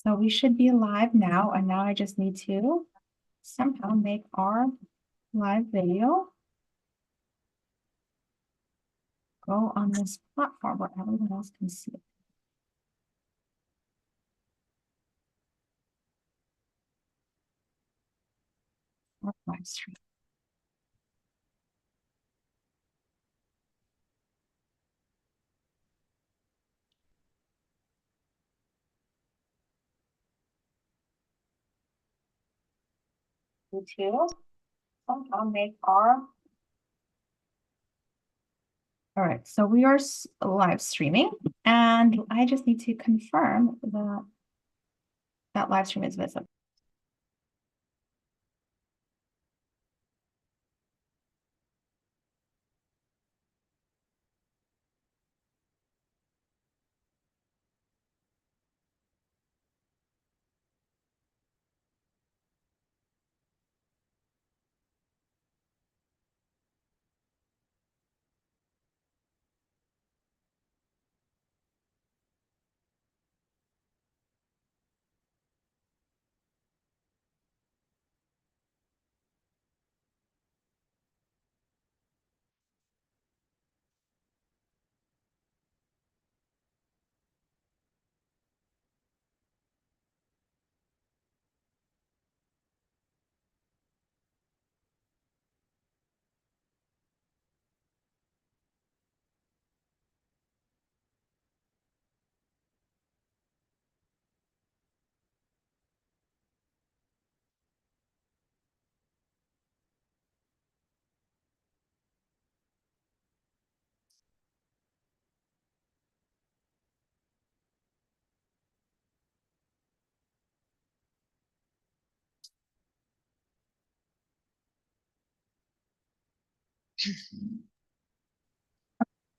So we should be live now, and now I just need to somehow make our live video go on this platform where everyone else can see it. Live stream. To somehow make our. All right, so we are live streaming, and I just need to confirm that live stream is visible.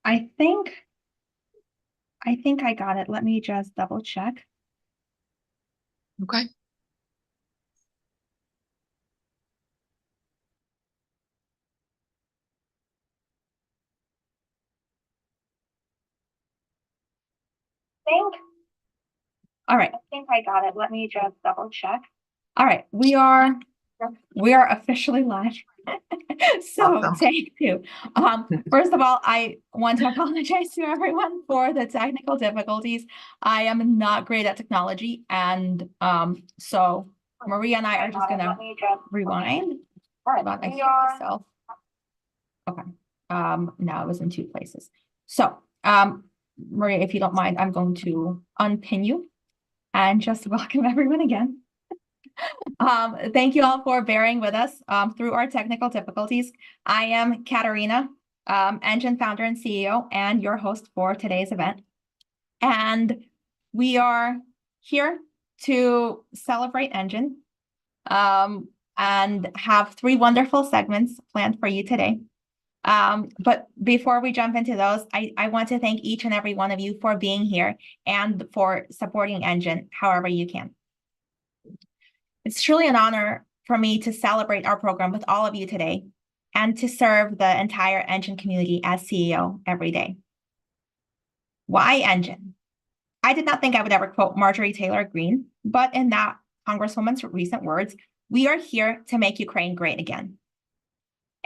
I think I got it. Let me just double check. Okay. All right. I think I got it. Let me just double check. All right, we are officially live. So Awesome. thank you. First of all, I want to apologize to everyone for the technical difficulties. I am not great at technology, and so Maria and I are just gonna rewind. All right, I hear myself. Okay. Now I was in two places. So Maria, if you don't mind, I'm going to unpin you and just welcome everyone again. Thank you all for bearing with us through our technical difficulties. I am Katarina, ENGin founder and CEO, and your host for today's event. And we are here to celebrate ENGin and have three wonderful segments planned for you today. But before we jump into those, I want to thank each and every one of you for being here and for supporting ENGin however you can. It's truly an honor for me to celebrate our program with all of you today and to serve the entire ENGin community as CEO every day. Why ENGin? I did not think I would ever quote Marjorie Taylor Greene, but in that Congresswoman's recent words, we are here to make Ukraine great again.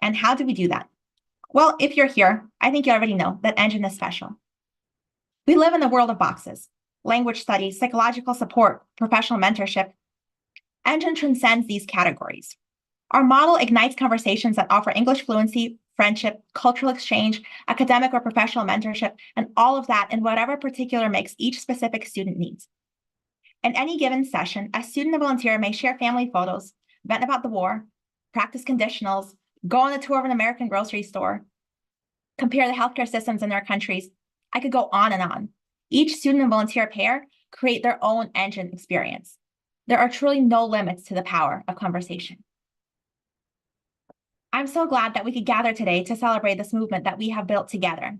And how do we do that? Well, if you're here, I think you already know that ENGin is special. We live in the world of boxes: language studies, psychological support, professional mentorship. ENGin transcends these categories. Our model ignites conversations that offer English fluency, friendship, cultural exchange, academic or professional mentorship, and all of that in whatever particular mix each specific student needs. In any given session, a student or volunteer may share family photos, vent about the war, practice conditionals, go on a tour of an American grocery store, compare the healthcare systems in their countries. I could go on and on. Each student and volunteer pair create their own ENGin experience. There are truly no limits to the power of conversation. I'm so glad that we could gather today to celebrate this movement that we have built together.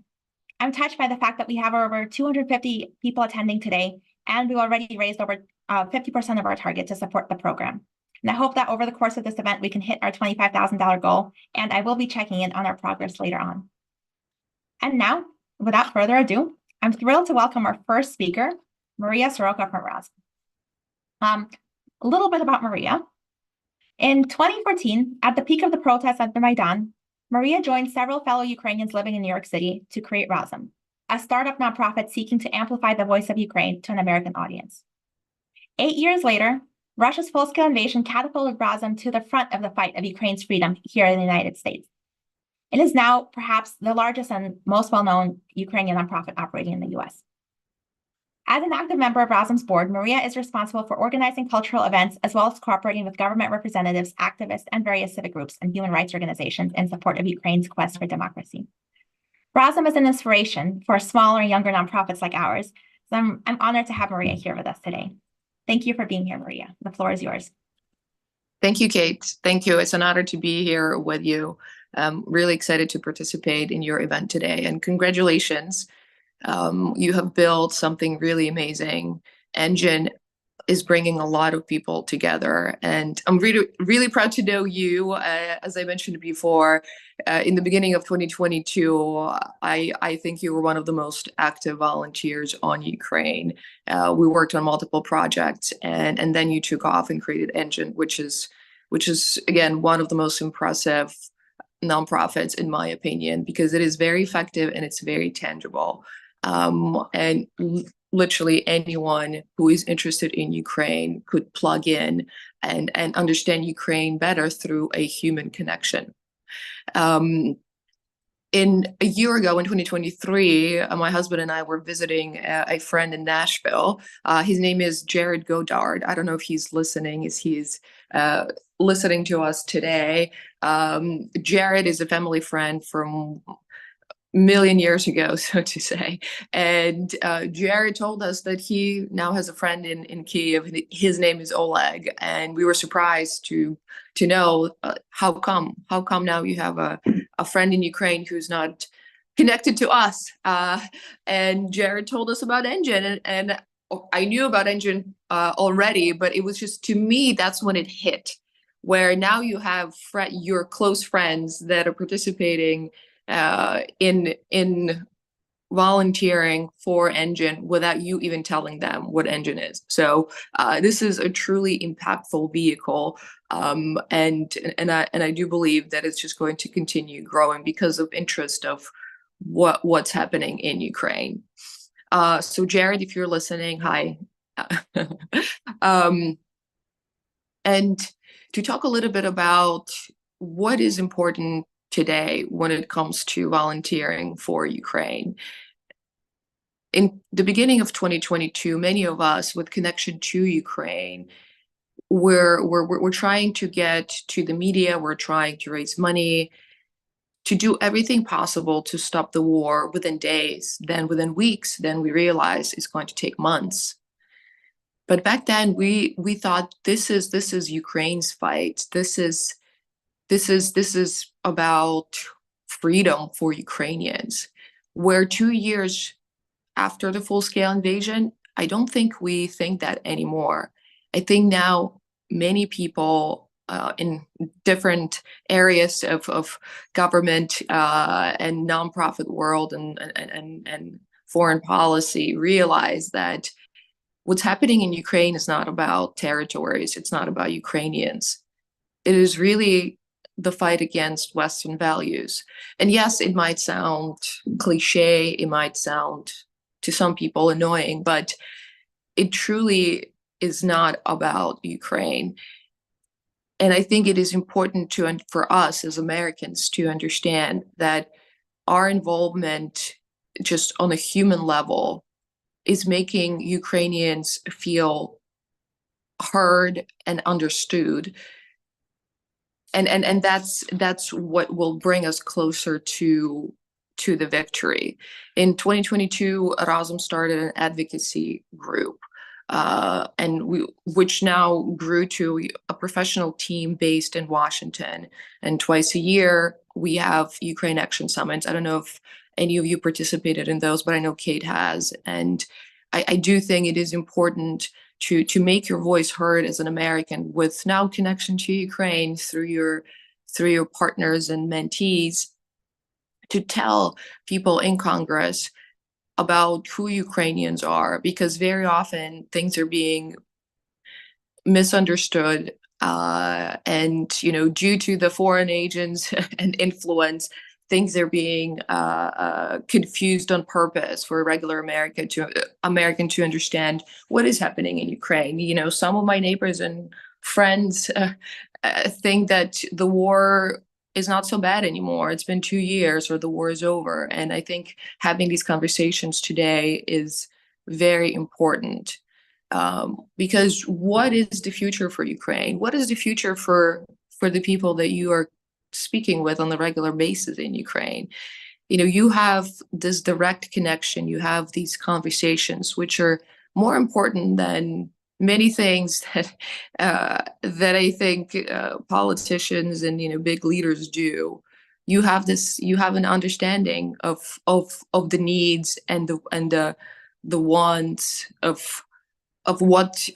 I'm touched by the fact that we have over 250 people attending today, and we've already raised over 50% of our target to support the program. And I hope that over the course of this event, we can hit our $25,000 goal, and I will be checking in on our progress later on. And now, without further ado, I'm thrilled to welcome our first speaker, Maria Soroka from Raz. A little bit about Maria. In 2014, at the peak of the protests at the Maidan, Maria joined several fellow Ukrainians living in New York City to create Razom, a startup nonprofit seeking to amplify the voice of Ukraine to an American audience. 8 years later, Russia's full-scale invasion catapulted Razom to the front of the fight of Ukraine's freedom here in the United States. It is now perhaps the largest and most well-known Ukrainian nonprofit operating in the US. As an active member of Razom's board, Maria is responsible for organizing cultural events as well as cooperating with government representatives, activists, and various civic groups and human rights organizations in support of Ukraine's quest for democracy. Razom is an inspiration for smaller and younger nonprofits like ours, so I'm honored to have Maria here with us today. Thank you for being here, Maria. The floor is yours. Thank you, Kate. Thank you. It's an honor to be here with you. I'm really excited to participate in your event today, and congratulations. You have built something really amazing. ENGin is bringing a lot of people together, and I'm really, really proud to know you. As I mentioned before, in the beginning of 2022, I think you were one of the most active volunteers on Ukraine. We worked on multiple projects, and then you took off and created ENGin, which is again one of the most impressive nonprofits in my opinion, because it is very effective and it's very tangible. And literally anyone who is interested in Ukraine could plug in and understand Ukraine better through a human connection. In a year ago, in 2023, my husband and I were visiting a friend in Nashville. His name is Jared Godard. I don't know if he's listening, he's listening to us today. Jared is a family friend from million years ago, so to say. And Jared told us that he now has a friend in Kiev. His name is Oleg, and we were surprised to know how come now you have a friend in Ukraine who's not connected to us. And Jared told us about ENGin, and I knew about ENGin already, but it was just, to me, that's when it hit, where now you have your close friends that are participating in volunteering for ENGin without you even telling them what ENGin is. So this is a truly impactful vehicle, and I do believe that it's just going to continue growing because of interest of what's happening in Ukraine. So Jared, if you're listening, hi. And to talk a little bit about what is important today when it comes to volunteering for Ukraine. In the beginning of 2022, many of us with connection to Ukraine, we're trying to get to the media, we're trying to raise money, to do everything possible to stop the war within days, then within weeks, then we realize it's going to take months. But back then we thought this is Ukraine's fight. This is about freedom for Ukrainians. Where 2 years after the full-scale invasion, I don't think we think that anymore. I think now many people in different areas of government and nonprofit world and foreign policy realize that what's happening in Ukraine is not about territories. It's not about Ukrainians. It is really the fight against Western values. And yes, it might sound cliche, it might sound to some people annoying, but it truly is not about Ukraine. And I think it is important for us as Americans to understand that our involvement just on a human level is making Ukrainians feel heard and understood. And that's what will bring us closer to the victory. In 2022, Razom started an advocacy group, which now grew to a professional team based in Washington. And twice a year, we have Ukraine Action Summits. I don't know if any of you participated in those, but I know Kate has. And I do think it is important to make your voice heard as an American with now connection to Ukraine through your partners and mentees, to tell people in Congress about who Ukrainians are, because very often things are being misunderstood, and due to the foreign agents and influence, things are being confused on purpose for a regular American to understand what is happening in Ukraine. Some of my neighbors and friends think that the war is not so bad anymore. It's been 2 years, or the war is over. And I think having these conversations today is very important, because what is the future for Ukraine? What is the future for the people that you are speaking with on the regular basis in Ukraine? You have this direct connection. You have these conversations, which are more important than many things that I think politicians and big leaders do. You have an understanding of the needs and the wants of what's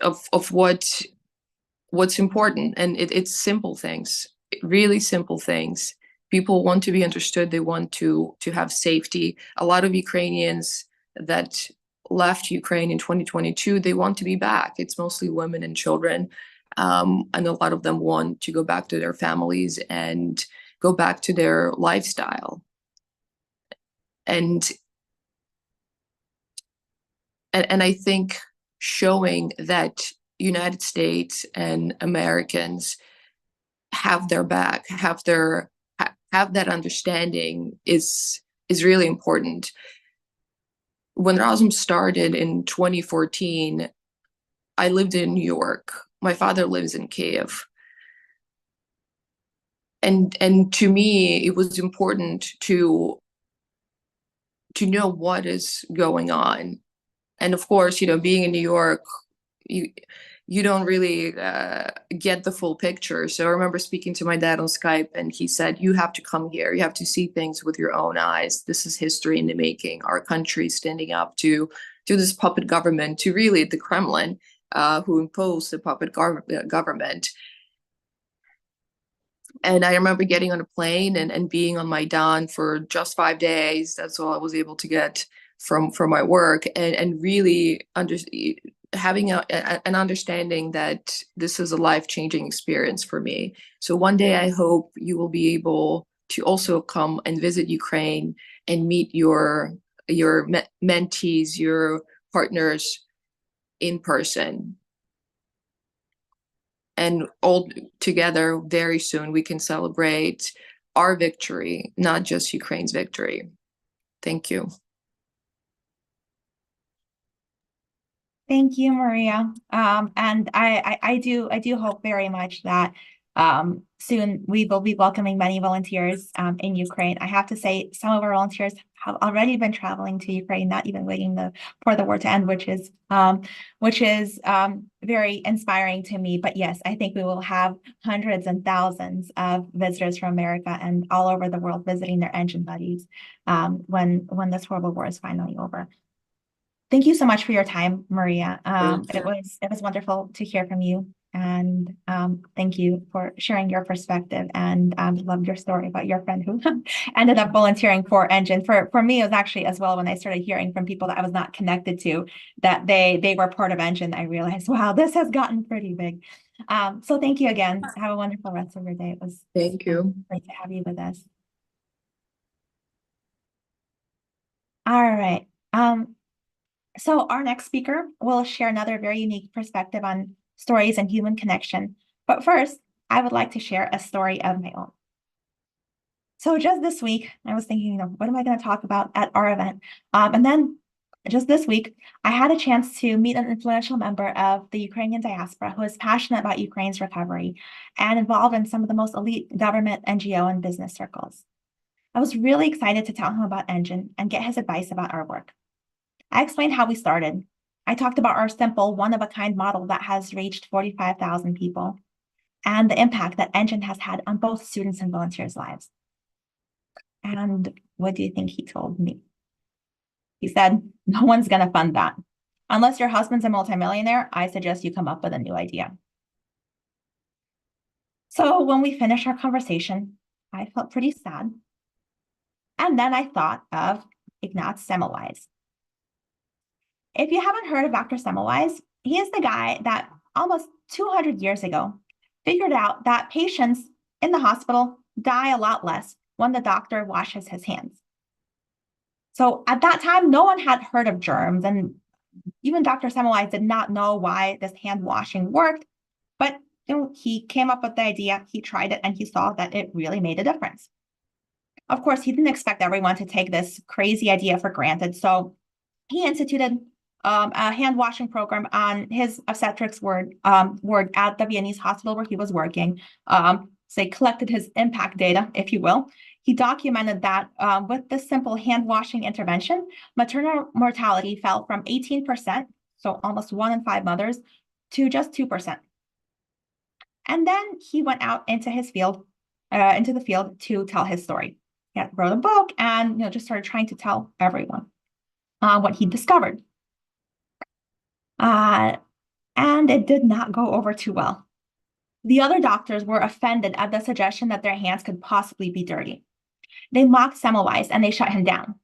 important, and it's simple things, really simple things. People want to be understood. They want to have safety. A lot of Ukrainians that left Ukraine in 2022, they want to be back. It's mostly women and children, and a lot of them want to go back to their families and go back to their lifestyle. And I think showing that United States and Americans have their back, have that understanding is really important. When Erasmus started in 2014, I lived in New York. My father lives in Kiev. And to me, it was important to know what is going on. And of course, being in New York, you don't really get the full picture. So I remember speaking to my dad on Skype, and he said, you have to come here. You have to see things with your own eyes. This is history in the making. Our country standing up to this puppet government, to really the Kremlin, who imposed the puppet government. And I remember getting on a plane and being on Maidan for just 5 days. That's all I was able to get from my work, and really having an understanding that this is a life-changing experience for me. So one day I hope you will be able to also come and visit Ukraine and meet your mentees, your partners in person. And all together, very soon, we can celebrate our victory, not just Ukraine's victory. Thank you. Thank you, Maria. And I do hope very much that soon we will be welcoming many volunteers in Ukraine. I have to say, some of our volunteers have already been traveling to Ukraine, not even waiting for the war to end, which is very inspiring to me. But yes, I think we will have hundreds and thousands of visitors from America and all over the world visiting their ENGin buddies when this horrible war is finally over. Thank you so much for your time, Maria. It was wonderful to hear from you, and thank you for sharing your perspective, and loved your story about your friend who ended up volunteering for ENGin. For me, it was actually as well when I started hearing from people that I was not connected to that they were part of ENGin. I realized, wow, this has gotten pretty big. So thank you again. Have a wonderful rest of your day. It was Thank you. great to have you with us. All right. So our next speaker will share another very unique perspective on stories and human connection. But first, I would like to share a story of my own. So just this week, I was thinking, what am I going to talk about at our event? And then just this week, I had a chance to meet an influential member of the Ukrainian diaspora who is passionate about Ukraine's recovery and involved in some of the most elite government, NGO, and business circles. I was really excited to tell him about ENGin and get his advice about our work. I explained how we started. I talked about our simple, one-of-a-kind model that has reached 45,000 people and the impact that ENGin has had on both students and volunteers' lives. And what do you think he told me? He said, no one's going to fund that. Unless your husband's a multimillionaire, I suggest you come up with a new idea. So when we finished our conversation, I felt pretty sad. And then I thought of Ignaz Semmelweis. If you haven't heard of Dr. Semmelweis, he is the guy that almost 200 years ago, figured out that patients in the hospital die a lot less when the doctor washes his hands. So at that time, no one had heard of germs, and even Dr. Semmelweis did not know why this hand washing worked, but he came up with the idea, he tried it, and he saw that it really made a difference. Of course, he didn't expect everyone to take this crazy idea for granted, so he instituted a hand washing program on his obstetrics ward at the Viennese hospital where he was working. So he collected his impact data, if you will. He documented that with this simple hand washing intervention, maternal mortality fell from 18%, so almost 1 in 5 mothers, to just 2%. And then he went out into the field to tell his story. He wrote a book and just started trying to tell everyone what he discovered. And it did not go over too well. The other doctors were offended at the suggestion that their hands could possibly be dirty. They mocked Semmelweis and they shut him down.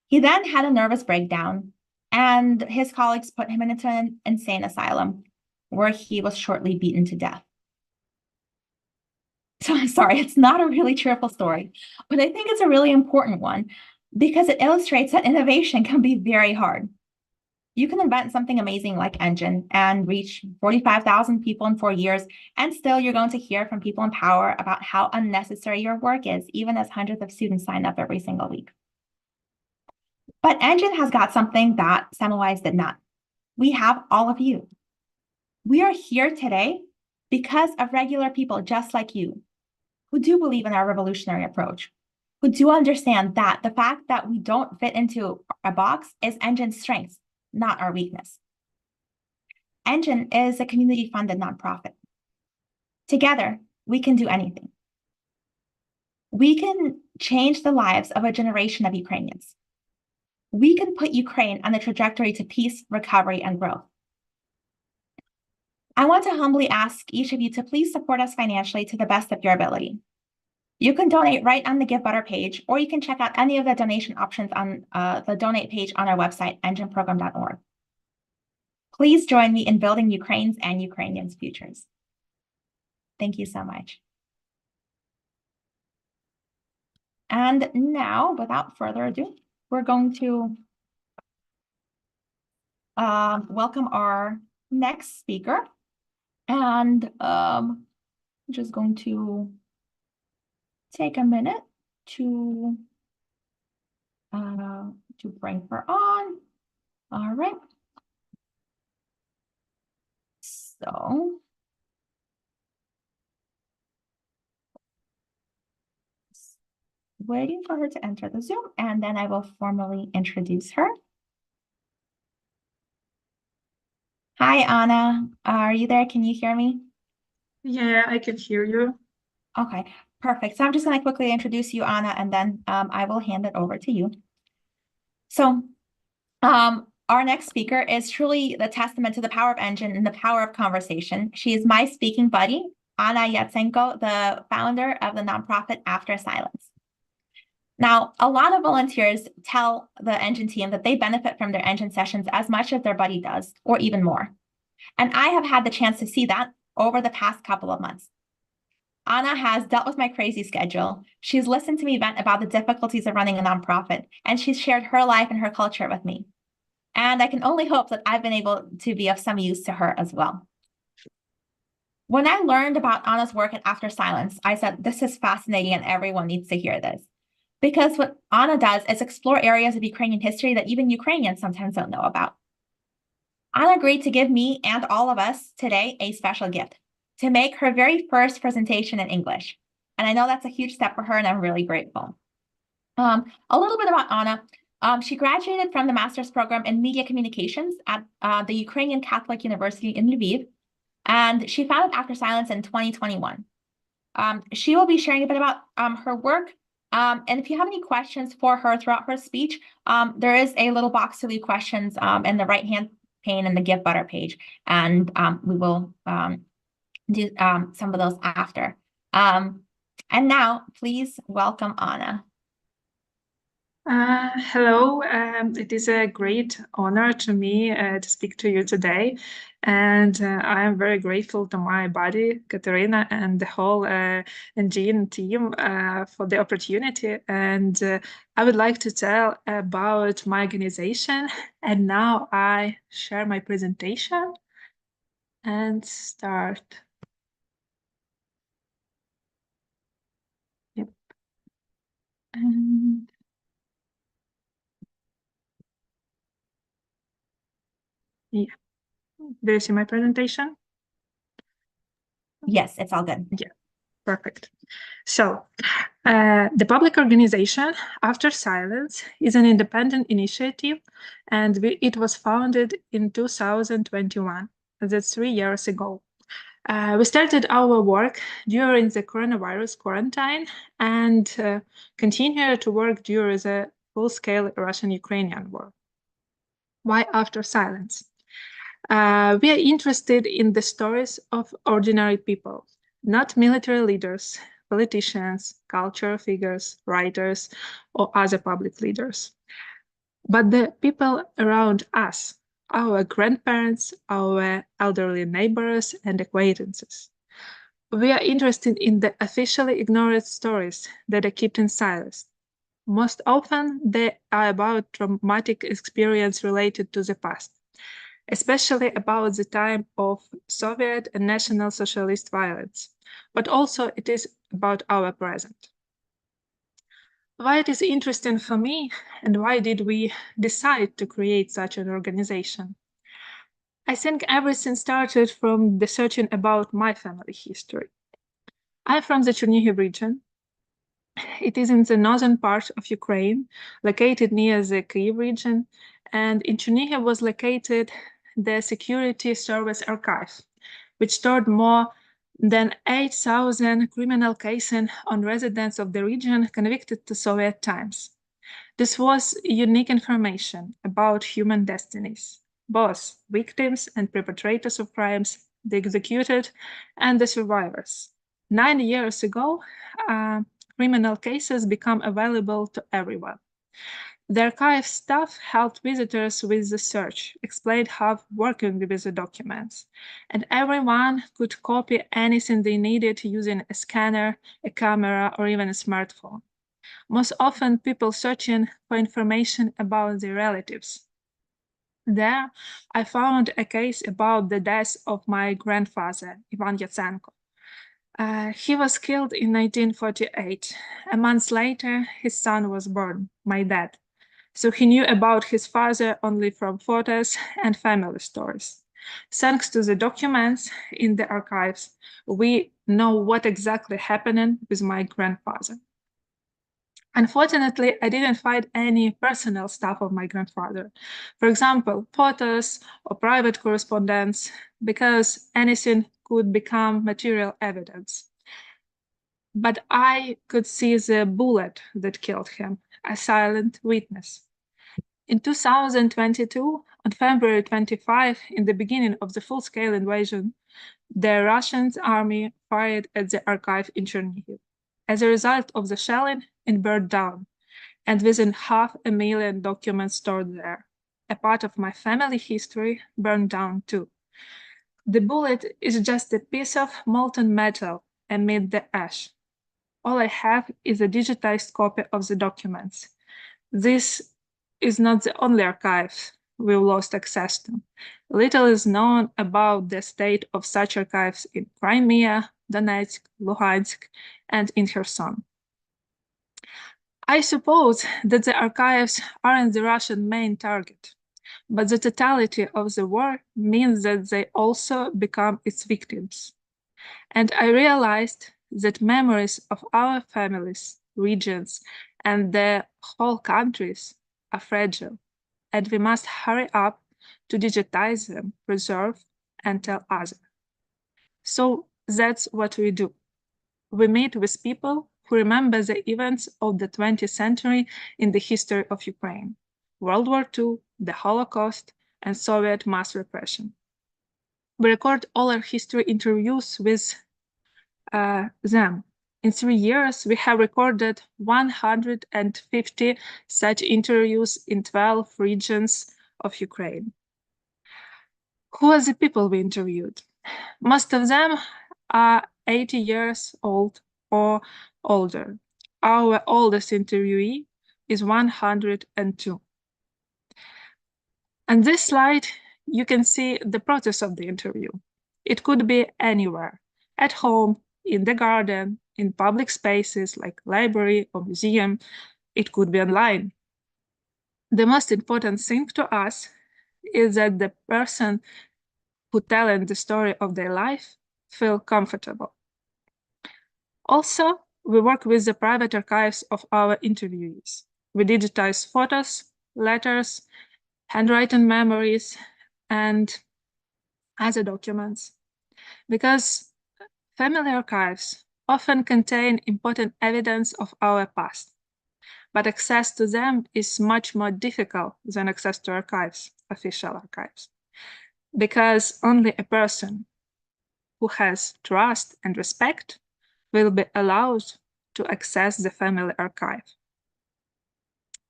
He then had a nervous breakdown, and his colleagues put him into an insane asylum where he was shortly beaten to death. So I'm sorry, it's not a really cheerful story, but I think it's a really important one because it illustrates that innovation can be very hard. You can invent something amazing like ENGin and reach 45,000 people in 4 years, and still you're going to hear from people in power about how unnecessary your work is, even as hundreds of students sign up every single week. But ENGin has got something that Semmelweis did not. We have all of you. We are here today because of regular people just like you, who do believe in our revolutionary approach, who do understand that the fact that we don't fit into a box is ENGin's strength, not our weakness. ENGin is a community-funded nonprofit. Together, we can do anything. We can change the lives of a generation of Ukrainians. We can put Ukraine on the trajectory to peace, recovery, and growth. I want to humbly ask each of you to please support us financially to the best of your ability. You can donate right on the Give Butter page, or you can check out any of the donation options on the donate page on our website, enginprogram.org. Please join me in building Ukraine's and Ukrainians' futures. Thank you so much. And now, without further ado, we're going to welcome our next speaker. And I'm just going to take a minute to bring her on. All right. So waiting for her to enter the Zoom, and then I will formally introduce her. Hi, Anna. Are you there? Can you hear me? Yeah, I can hear you. Okay, perfect. So I'm just going to quickly introduce you, Anna, and then I will hand it over to you. So our next speaker is truly the testament to the power of ENGin and the power of conversation. She is my speaking buddy, Anna Yatsenko, the founder of the nonprofit After Silence. Now, a lot of volunteers tell the ENGin team that they benefit from their ENGin sessions as much as their buddy does, or even more. And I have had the chance to see that over the past couple of months. Anna has dealt with my crazy schedule. She's listened to me vent about the difficulties of running a nonprofit, and she's shared her life and her culture with me. And I can only hope that I've been able to be of some use to her as well. When I learned about Anna's work at After Silence, I said, this is fascinating and everyone needs to hear this. Because what Anna does is explore areas of Ukrainian history that even Ukrainians sometimes don't know about. Anna agreed to give me and all of us today a special gift, to make her very first presentation in English. And I know that's a huge step for her, and I'm really grateful. A little bit about Anna. She graduated from the master's program in media communications at the Ukrainian Catholic University in Lviv, and she founded After Silence in 2021. She will be sharing a bit about her work, and if you have any questions for her throughout her speech, there is a little box to leave questions in the right-hand pane in the Give Butter page, and we will do some of those after. And now, please welcome Anna. Hello, it is a great honor to me to speak to you today. And I am very grateful to my buddy, Katerina, and the whole ENGin team for the opportunity. And I would like to tell about my organization. And now I share my presentation and start. Yep. And yeah, do you see my presentation? Yes, it's all good. Yeah, perfect. So, the public organization, After Silence, is an independent initiative, and it was founded in 2021. That's 3 years ago. We started our work during the coronavirus quarantine and continue to work during the full-scale Russian-Ukrainian war. Why After Silence? We are interested in the stories of ordinary people, not military leaders, politicians, cultural figures, writers, or other public leaders, but the people around us, our grandparents, our elderly neighbors, and acquaintances. We are interested in the officially ignored stories that are kept in silence. Most often, they are about traumatic experience related to the past, especially about the time of Soviet and National Socialist violence, but also it is about our present. Why it is interesting for me and why did we decide to create such an organization? I think everything started from the searching about my family history. I'm from the Chernihiv region. It is in the northern part of Ukraine, located near the Kyiv region, and in Chernihiv was located the Security Service Archive, which stored more than 8,000 criminal cases on residents of the region convicted to Soviet times. This was unique information about human destinies, both victims and perpetrators of crimes, the executed, and the survivors. 9 years ago, criminal cases become available to everyone. The archive staff helped visitors with the search, explained how working with the documents, and everyone could copy anything they needed using a scanner, a camera, or even a smartphone. Most often, people searching for information about their relatives. There, I found a case about the death of my grandfather, Ivan Yatsenko. He was killed in 1948. A month later, his son was born, my dad. So he knew about his father only from photos and family stories. Thanks to the documents in the archives, we know what exactly happened with my grandfather. Unfortunately, I didn't find any personal stuff of my grandfather. For example, photos or private correspondence, because anything could become material evidence. But I could see the bullet that killed him, a silent witness. In 2022, on February 25, in the beginning of the full-scale invasion, the Russian army fired at the archive in Chernihiv. As a result of the shelling, it burned down, and within 500,000 documents stored there, a part of my family history burned down too. The bullet is just a piece of molten metal amid the ash. All I have is a digitized copy of the documents. This is not the only archive we've lost access to. Little is known about the state of such archives in Crimea, Donetsk, Luhansk, and in Kherson. I suppose that the archives aren't the Russian main target, but the totality of the war means that they also become its victims. And I realized that memories of our families, regions, and the whole countries are fragile, and we must hurry up to digitize them, preserve, and tell others. So that's what we do. We meet with people who remember the events of the 20th century in the history of Ukraine, World War II, the Holocaust, and Soviet mass repression. We record all our history interviews with them, In 3 years, we have recorded 150 such interviews in 12 regions of Ukraine. Who are the people we interviewed? Most of them are 80 years old or older. Our oldest interviewee is 102. On this slide, you can see the process of the interview. It could be anywhere, at home, in the garden, in public spaces like library or museum. It could be online. The most important thing to us is that the person who telling the story of their life feel comfortable. Also, we work with the private archives of our interviewees. We digitize photos, letters, handwritten memories, and other documents, because family archives often contain important evidence of our past, but access to them is much more difficult than access to archives, official archives, because only a person who has trust and respect will be allowed to access the family archive.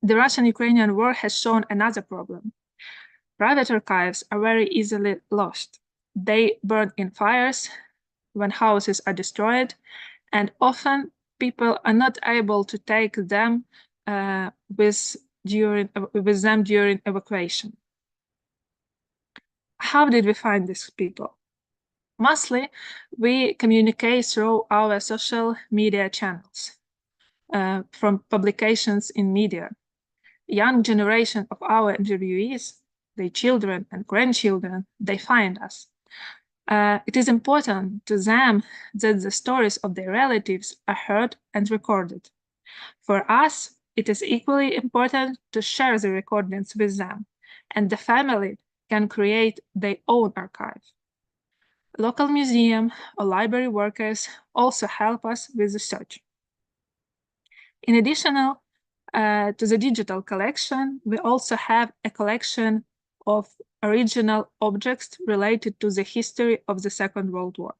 The Russian-Ukrainian war has shown another problem. Private archives are very easily lost. They burn in fires when houses are destroyed, and often people are not able to take them with them during evacuation. How did we find these people? Mostly, we communicate through our social media channels, from publications in media. Young generation of our interviewees, their children and grandchildren, they find us. It is important to them that the stories of their relatives are heard and recorded. For us, it is equally important to share the recordings with them, and the family can create their own archive. Local museum or library workers also help us with the search. In addition to the digital collection, we also have a collection of original objects related to the history of the Second World War.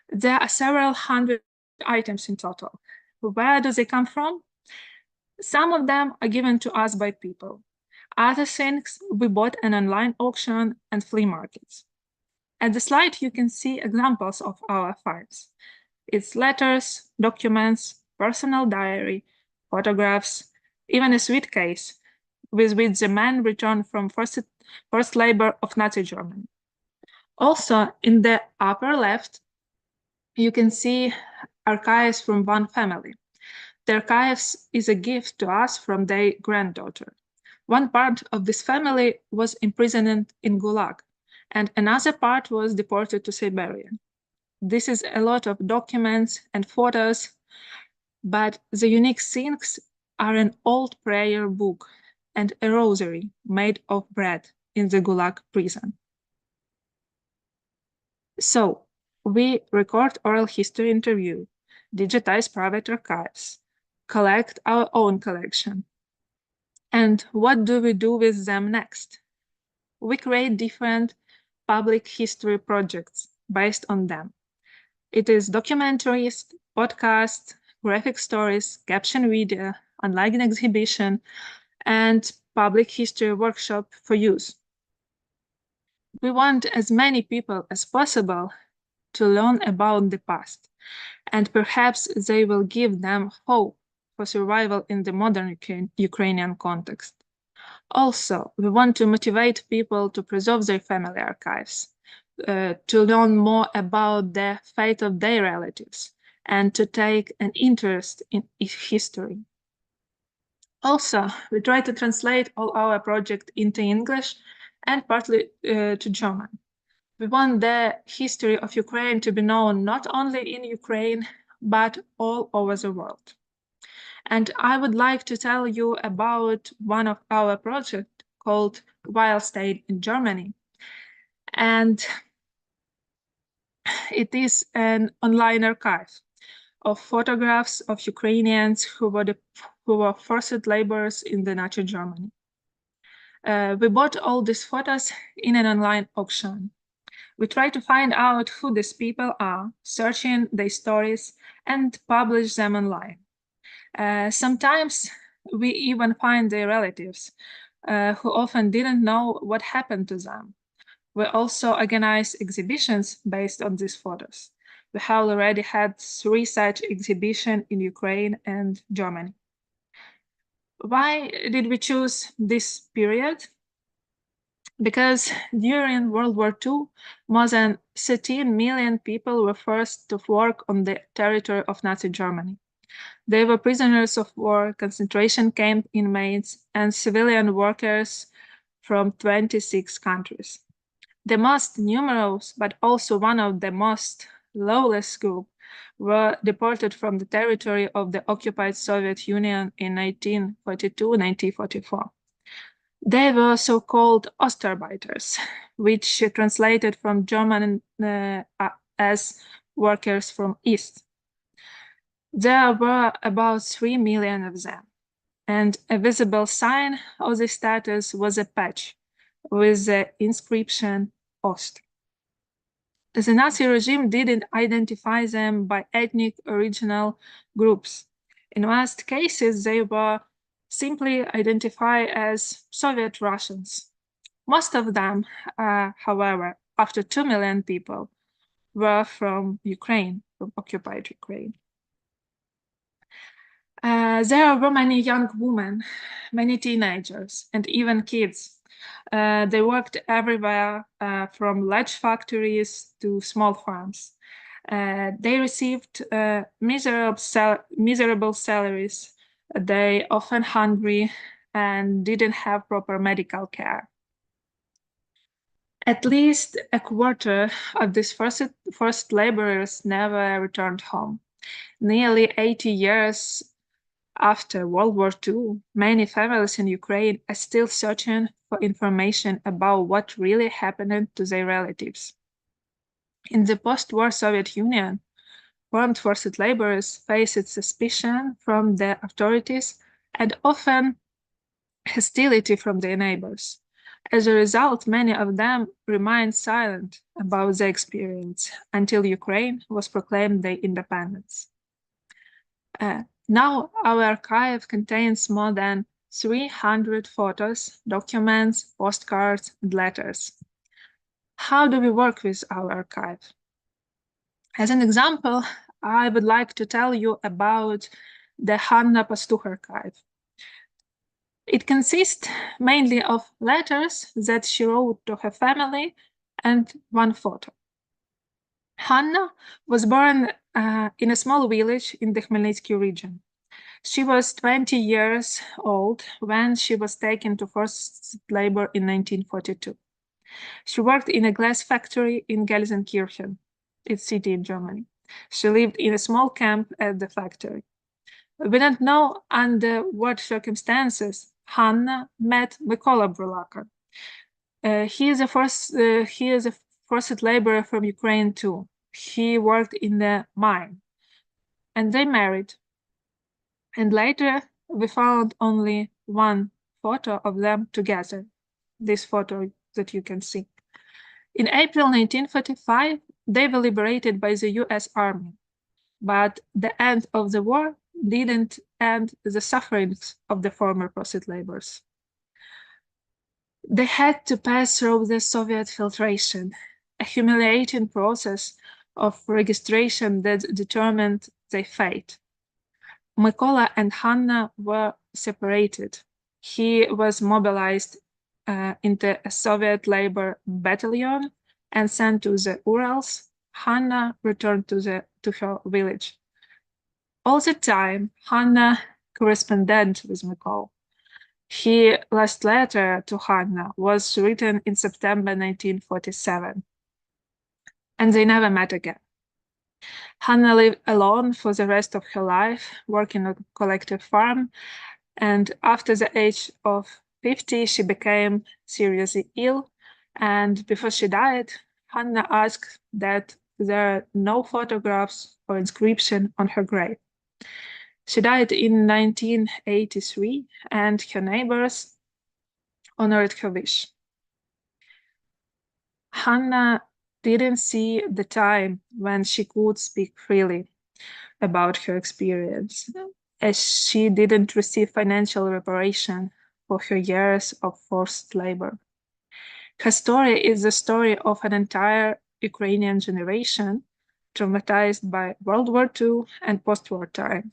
There are several hundred items in total. Where do they come from? Some of them are given to us by people. Other things we bought in online auction and flea markets. At the slide, you can see examples of our finds. It's letters, documents, personal diary, photographs, even a suitcase with which the man returned from forced labor of Nazi Germany. Also, in the upper left, you can see archives from one family. The archives is a gift to us from their granddaughter. One part of this family was imprisoned in Gulag, and another part was deported to Siberia. This is a lot of documents and photos, but the unique things are an old prayer book and a rosary made of bread in the Gulag prison. So, we record oral history interview, digitize private archives, collect our own collection. And what do we do with them next? We create different public history projects based on them. It is documentaries, podcasts, graphic stories, caption video, online exhibition, and public history workshop for use. We want as many people as possible to learn about the past, and perhaps they will give them hope for survival in the modern Ukrainian context. Also, we want to motivate people to preserve their family archives, to learn more about the fate of their relatives, and to take an interest in history. Also, we try to translate all our projects into English and partly to German. We want the history of Ukraine to be known not only in Ukraine, but all over the world. And I would like to tell you about one of our projects called While Staying in Germany. And it is an online archive of photographs of Ukrainians who were forced laborers in the Nazi Germany. We bought all these photos in an online auction. We try to find out who these people are, searching their stories, and publish them online. Sometimes we even find their relatives, who often didn't know what happened to them. We also organize exhibitions based on these photos. We have already had 3 such exhibitions in Ukraine and Germany. Why did we choose this period? Because during World War II, more than 13 million people were forced to work on the territory of Nazi Germany. They were prisoners of war, concentration camp inmates, and civilian workers from 26 countries. The most numerous, but also one of the most lawless group, were deported from the territory of the occupied Soviet Union in 1942-1944. They were so-called Ostarbeiters, which translated from German as workers from East. There were about 3 million of them, and a visible sign of this status was a patch with the inscription Ost. The Nazi regime didn't identify them by ethnic original groups. In most cases, they were simply identified as Soviet Russians. Most of them, however, after 2 million people, were from Ukraine, from occupied Ukraine. There were many young women, many teenagers, and even kids. They worked everywhere, from large factories to small farms. They received miserable salaries. They often hungry and didn't have proper medical care. At least a quarter of these forced laborers never returned home. Nearly 80 years after World War II, many families in Ukraine are still searching for information about what really happened to their relatives. In the post-war Soviet Union, armed forced laborers faced suspicion from the authorities and often hostility from their neighbors. As a result, many of them remained silent about their experience until Ukraine was proclaimed their independence. Now our archive contains more than 300 photos, documents, postcards, and letters. How do we work with our archive? As an example, I would like to tell you about the Hanna Pastuch archive. It consists mainly of letters that she wrote to her family and one photo. Hanna was born in a small village in the Khmelnytsky region. She was 20 years old when she was taken to forced labor in 1942. She worked in a glass factory in Gelsenkirchen, its city in Germany. She lived in a small camp at the factory. We don't know under what circumstances Hanna met Mykola Brulaka. He is a forced laborer from Ukraine too. He worked in the mine, and they married. And later, we found only one photo of them together, this photo that you can see. In April 1945, they were liberated by the US Army, but the end of the war didn't end the sufferings of the former forced laborers. They had to pass through the Soviet filtration, a humiliating process of registration that determined their fate. Mykola and Hanna were separated. He was mobilized into a Soviet labor battalion and sent to the Urals. Hanna returned to her village. All the time, Hanna corresponded with Mykola. His last letter to Hanna was written in September 1947, and they never met again. Hanna lived alone for the rest of her life, working on a collective farm, and after the age of 50, she became seriously ill, and before she died, Hanna asked that there are no photographs or inscription on her grave. She died in 1983, and her neighbors honored her wish. Hanna didn't see the time when she could speak freely about her experience, as she didn't receive financial reparation for her years of forced labor. Her story is the story of an entire Ukrainian generation traumatized by World War II and post-war time.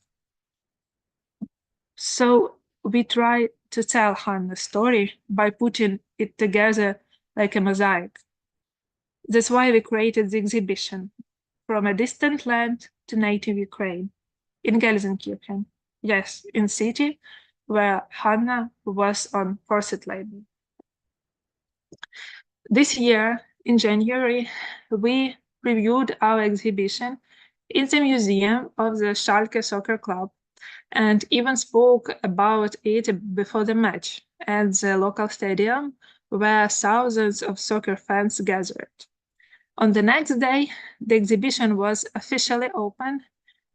So we try to tell Hannah's story by putting it together like a mosaic. That's why we created the exhibition, From a Distant Land to Native Ukraine, in Gelsenkirchen. Yes, in city where Hannah was on forced labor. This year, in January, we reviewed our exhibition in the museum of the Schalke Soccer Club and even spoke about it before the match at the local stadium where thousands of soccer fans gathered. On the next day, the exhibition was officially opened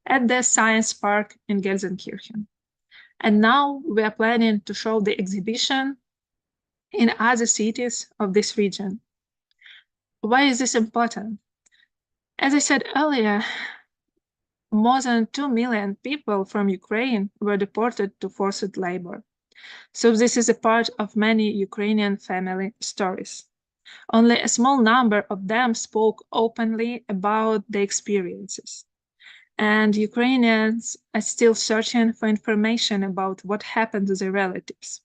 at the Science Park in Gelsenkirchen. And now we are planning to show the exhibition in other cities of this region. Why is this important? As I said earlier, more than 2 million people from Ukraine were deported to forced labor. So this is a part of many Ukrainian family stories. Only a small number of them spoke openly about their experiences. And Ukrainians are still searching for information about what happened to their relatives.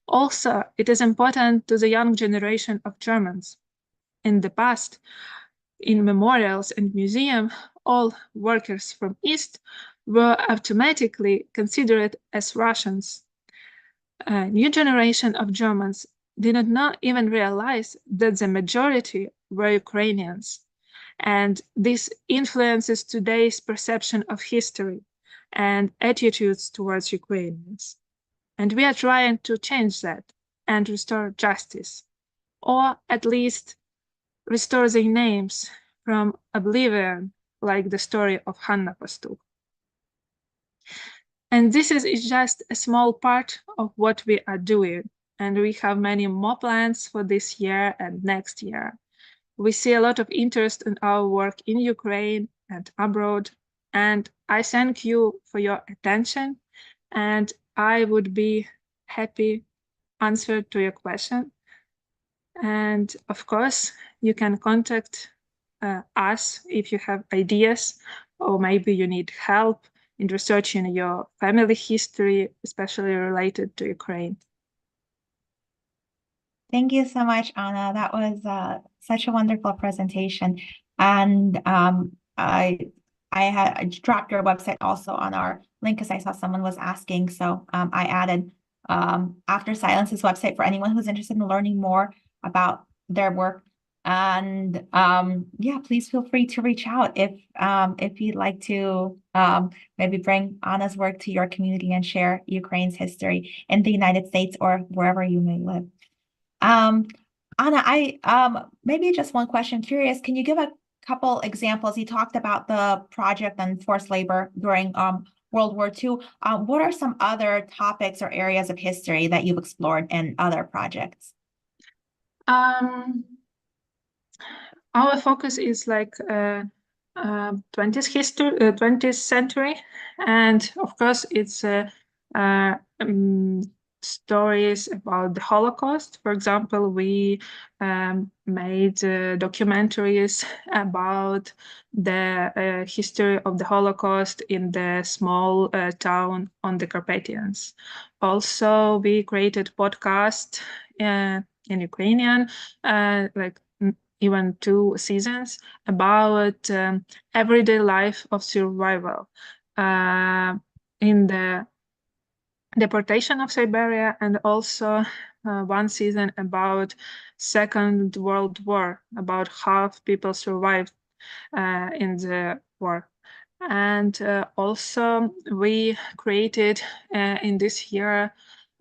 Also, it is important to the young generation of Germans. In the past, in memorials and museums, all workers from East were automatically considered as Russians. A new generation of Germans did not even realize that the majority were Ukrainians. And this influences today's perception of history and attitudes towards Ukrainians. And we are trying to change that and restore justice, or at least restore their names from oblivion, like the story of Hanna Pastuk. And this is just a small part of what we are doing. And we have many more plans for this year and next year. We see a lot of interest in our work in Ukraine and abroad. And I thank you for your attention. And I would be happy answer to your question. And of course, you can contact us if you have ideas, or maybe you need help in researching your family history, especially related to Ukraine. Thank you so much, Anna. That was such a wonderful presentation. And I dropped your website also on our link because I saw someone was asking. So I added After Silence's website for anyone who's interested in learning more about their work. And yeah, please feel free to reach out if you'd like to maybe bring Anna's work to your community and share Ukraine's history in the United States or wherever you may live. Anna, maybe just one question. Curious, can you give a couple examples? You talked about the project on forced labor during World War II. What are some other topics or areas of history that you've explored in other projects? Our focus is like 20th century, and of course it's stories about the Holocaust. For example, we made documentaries about the history of the Holocaust in the small town on the Carpathians. Also, we created podcast in Ukrainian, like even 2 seasons, about everyday life of survival in the deportation of Siberia, and also 1 season about Second World War, about how people survived in the war. And also we created in this year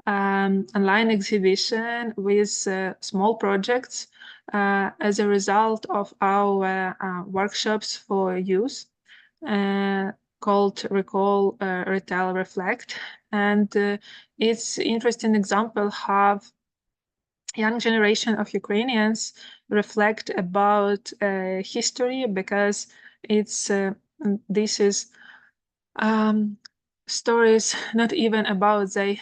online exhibition with small projects as a result of our workshops for youth called Recall, Retell, Reflect. And it's interesting example how young generation of Ukrainians reflect about history, because this is stories not even about their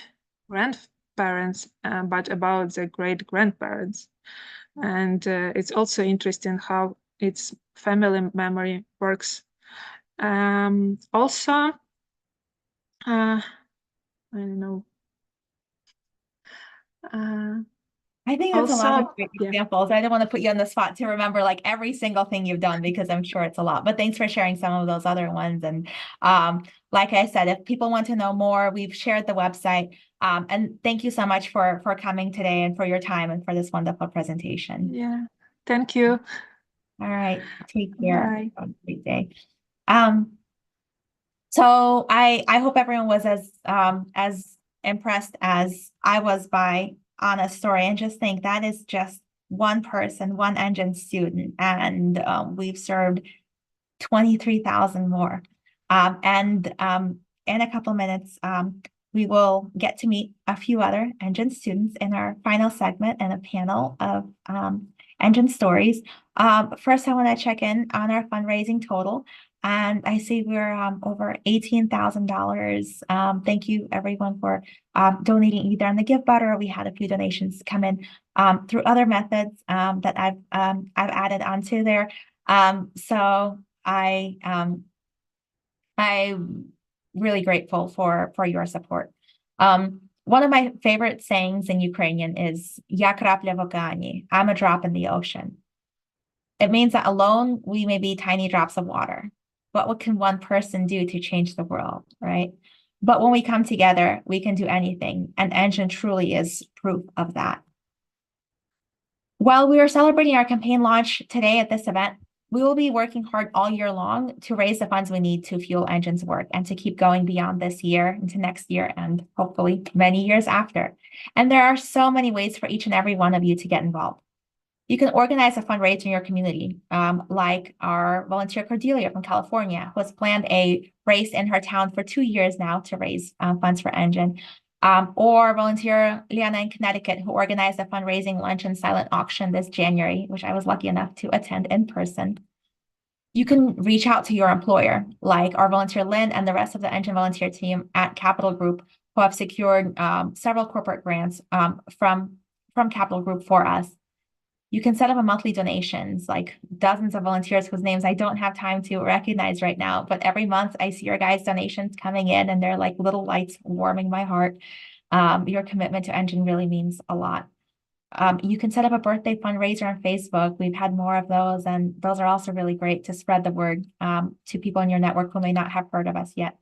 grandparents, but about their great grandparents. And it's also interesting how its family memory works. Also, I don't know. I think there's a lot of great Yeah. examples. I don't want to put you on the spot to remember like every single thing you've done, because I'm sure it's a lot. But thanks for sharing some of those other ones. And like I said, if people want to know more, we've shared the website. And thank you so much for coming today and for your time and for this wonderful presentation. Yeah. Thank you. All right. Take care. Bye. Have a great day. So I hope everyone was as impressed as I was by Anna's story, and just think that is just one person, one ENGin student, and we've served 23,000 more. And in a couple minutes, we will get to meet a few other ENGin students in our final segment and a panel of ENGin stories. First, I want to check in on our fundraising total. And I see we're over $18,000. Thank you, everyone, for donating either on the Give Butter, or we had a few donations come in through other methods that I've added onto there. So I'm really grateful for your support. One of my favorite sayings in Ukrainian is "Я крапля в океані," I'm a drop in the ocean. It means that alone we may be tiny drops of water, but what can one person do to change the world, right? But when we come together, we can do anything, and ENGin truly is proof of that. While we are celebrating our campaign launch today at this event, we will be working hard all year long to raise the funds we need to fuel ENGin's work and to keep going beyond this year into next year and hopefully many years after. And there are so many ways for each and every one of you to get involved. You can organize a fundraiser in your community, like our volunteer Cordelia from California, who has planned a race in her town for 2 years now to raise funds for ENGin. Or volunteer Liana in Connecticut, who organized a fundraising lunch and silent auction this January, which I was lucky enough to attend in person. You can reach out to your employer, like our volunteer Lynn and the rest of the ENGin volunteer team at Capital Group, who have secured several corporate grants from Capital Group for us. You can set up a monthly donations, like dozens of volunteers whose names I don't have time to recognize right now, but every month I see your guys' donations coming in, and they're like little lights warming my heart. Your commitment to ENGin really means a lot. You can set up a birthday fundraiser on Facebook. We've had more of those, and those are also really great to spread the word to people in your network who may not have heard of us yet.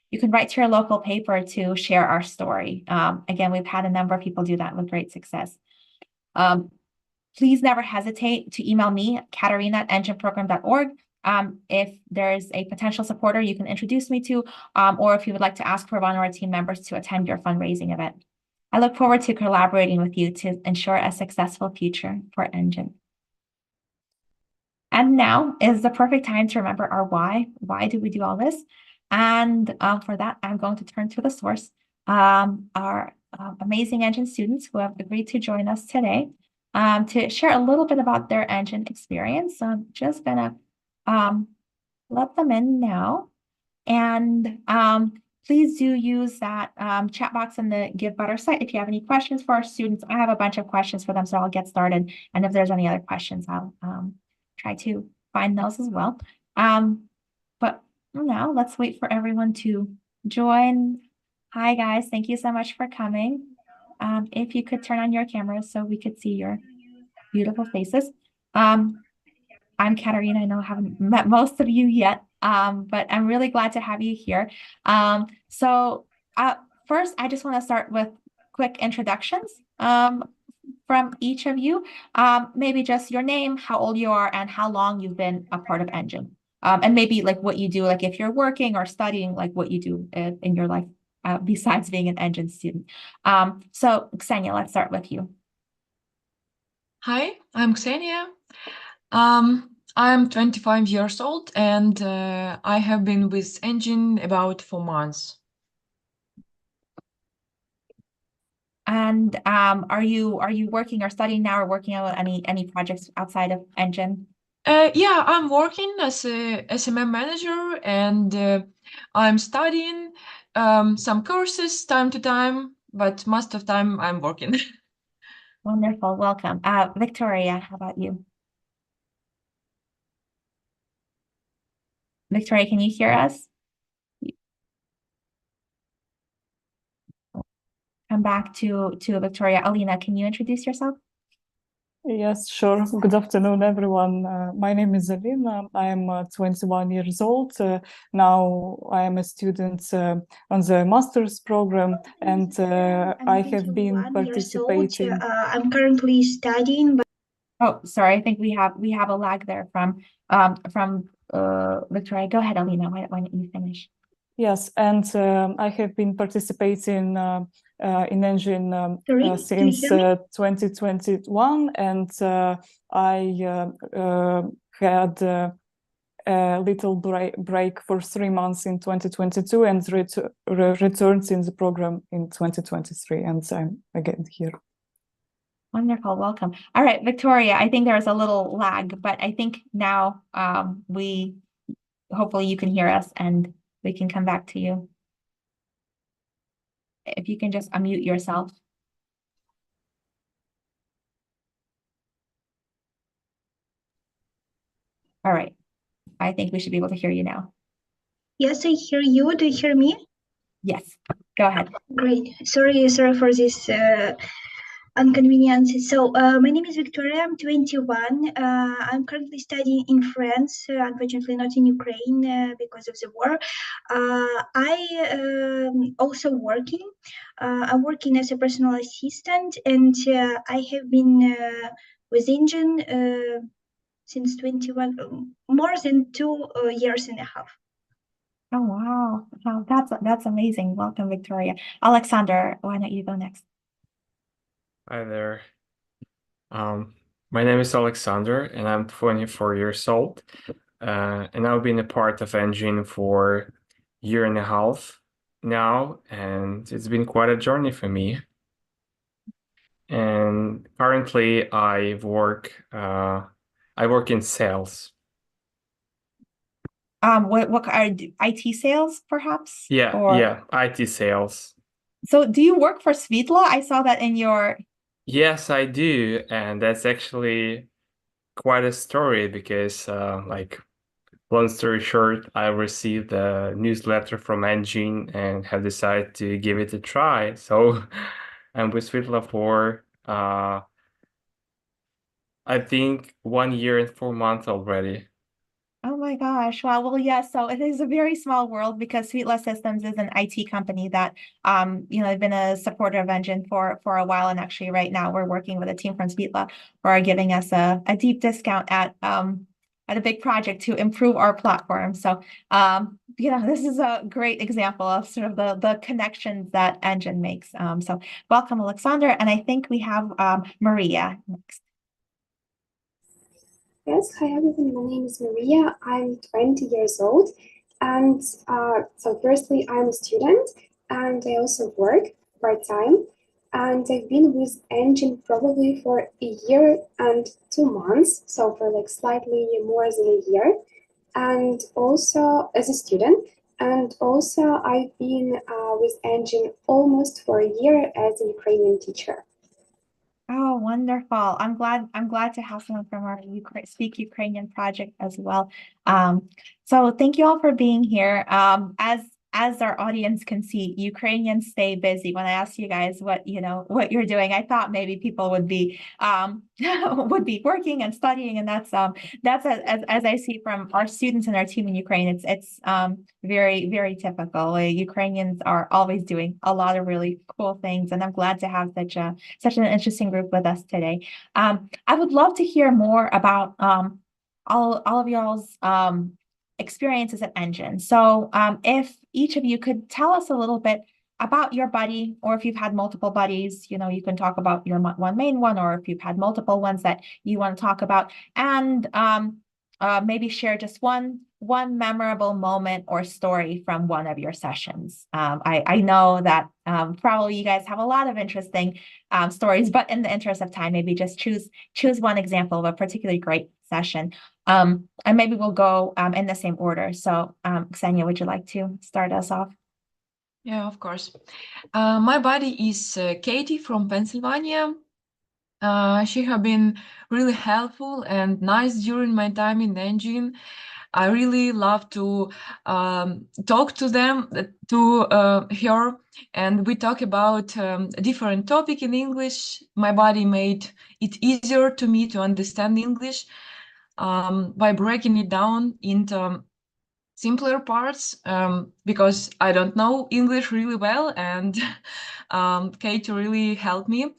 You can write to your local paper to share our story. Again, we've had a number of people do that with great success. Please never hesitate to email me, Katerina@enginprogram.org. If there's a potential supporter you can introduce me to, or if you would like to ask for one of our team members to attend your fundraising event. I look forward to collaborating with you to ensure a successful future for ENGin. And now is the perfect time to remember our why. Why do we do all this? And for that, I'm going to turn to the source, our amazing ENGin students who have agreed to join us today. To share a little bit about their ENGin experience. So I'm just gonna let them in now. And please do use that chat box in the Give Butter site if you have any questions for our students. I have a bunch of questions for them, so I'll get started. And if there's any other questions, I'll try to find those as well. But now let's wait for everyone to join. Hi, guys. Thank you so much for coming. If you could turn on your cameras so we could see your beautiful faces. I'm Katerina. I know I haven't met most of you yet, but I'm really glad to have you here. So first, I just want to start with quick introductions from each of you. Maybe just your name, how old you are, and how long you've been a part of ENGin. And maybe like what you do, like if you're working or studying, like what you do in your life. Besides being an ENGin student. So Ksenia, let's start with you. Hi, I'm Ksenia. I'm 25 years old, and I have been with ENGin about 4 months. And are you working or studying now or working on any projects outside of ENGin? Yeah, I'm working as a SMM manager, and I'm studying some courses time to time, but most of time I'm working. Wonderful, welcome. Victoria, how about you? Victoria, can you hear us? Come back to Victoria. Alina, can you introduce yourself? Yes, sure. Good afternoon, everyone. My name is Alina. I am 21 years old. Now I am a student on the master's program, and I have been participating. I'm currently studying, but Oh, sorry. I think we have a lag there from Victoria. Go ahead, Alina. Why don't you finish? Yes, and I have been participating in ENGin Sorry, do you since hear me? 2021, and I had a little break for 3 months in 2022 and returned in the program in 2023, and I'm again here. Wonderful, welcome. All right, Victoria, I think there's a little lag, but I think now hopefully you can hear us and we can come back to you. If you can just unmute yourself. All right, I think we should be able to hear you now. Yes, I hear you. Do you hear me? Yes, go ahead. Great. Sorry for this inconvenience. So, my name is Victoria. I'm 21. I'm currently studying in France, unfortunately not in Ukraine because of the war. I also working. I'm working as a personal assistant, and I have been with ENGin since 21, more than 2 years and a half. Oh, wow. Wow, that's amazing. Welcome, Victoria. Alexander, why don't you go next? Hi there. My name is Alexander, and I'm 24 years old. And I've been a part of ENGin for a year and a half now, and it's been quite a journey for me. And currently, I work in sales. What are IT sales, perhaps? Yeah, Or yeah, IT sales. so do you work for Svitla? I saw that in your Yes, I do, and that's actually quite a story because, long story short, I received a newsletter from ENGin and have decided to give it a try. So I'm with Svitla for I think 1 year and 4 months already. Oh my gosh. Wow. Well, yeah, so it is a very small world because Sweetla Systems is an IT company that I've been a supporter of ENGin for a while. And actually right now we're working with a team from Sweetla who are giving us a deep discount at a big project to improve our platform. So this is a great example of sort of the connections that ENGin makes. So welcome, Alexander. And I think we have Maria next. Yes, hi everyone, my name is Maria, I'm 20 years old, and so firstly I'm a student and I also work part-time, and I've been with ENGin probably for a year and 2 months, so for like slightly more than a year, and also as a student, and also I've been with ENGin almost for a year as a Ukrainian teacher. Oh, wonderful. I'm glad to have someone from our Speak Ukrainian project as well. So thank you all for being here. As our audience can see, Ukrainians stay busy. When I asked you guys what you're doing, I thought maybe people would be would be working and studying, and that's as I see from our students and our team in Ukraine, it's very, very typical. Ukrainians are always doing a lot of really cool things, and I'm glad to have such an interesting group with us today. I would love to hear more about all of y'all's experiences at ENGin. So if each of you could tell us a little bit about your buddy, or if you've had multiple buddies, you can talk about your one main one, or if you've had multiple ones that you want to talk about, and maybe share just one memorable moment or story from one of your sessions. I know that probably you guys have a lot of interesting stories, but in the interest of time, maybe just choose one example of a particularly great session. And maybe we'll go in the same order. So Ksenia, would you like to start us off? Yeah, of course. My buddy is Katie from Pennsylvania. She have been really helpful and nice during my time in ENGin. I really love to talk to her, and we talk about a different topic in English. My buddy made it easier to me to understand English by breaking it down into simpler parts, because I don't know English really well, and Katie really helped me.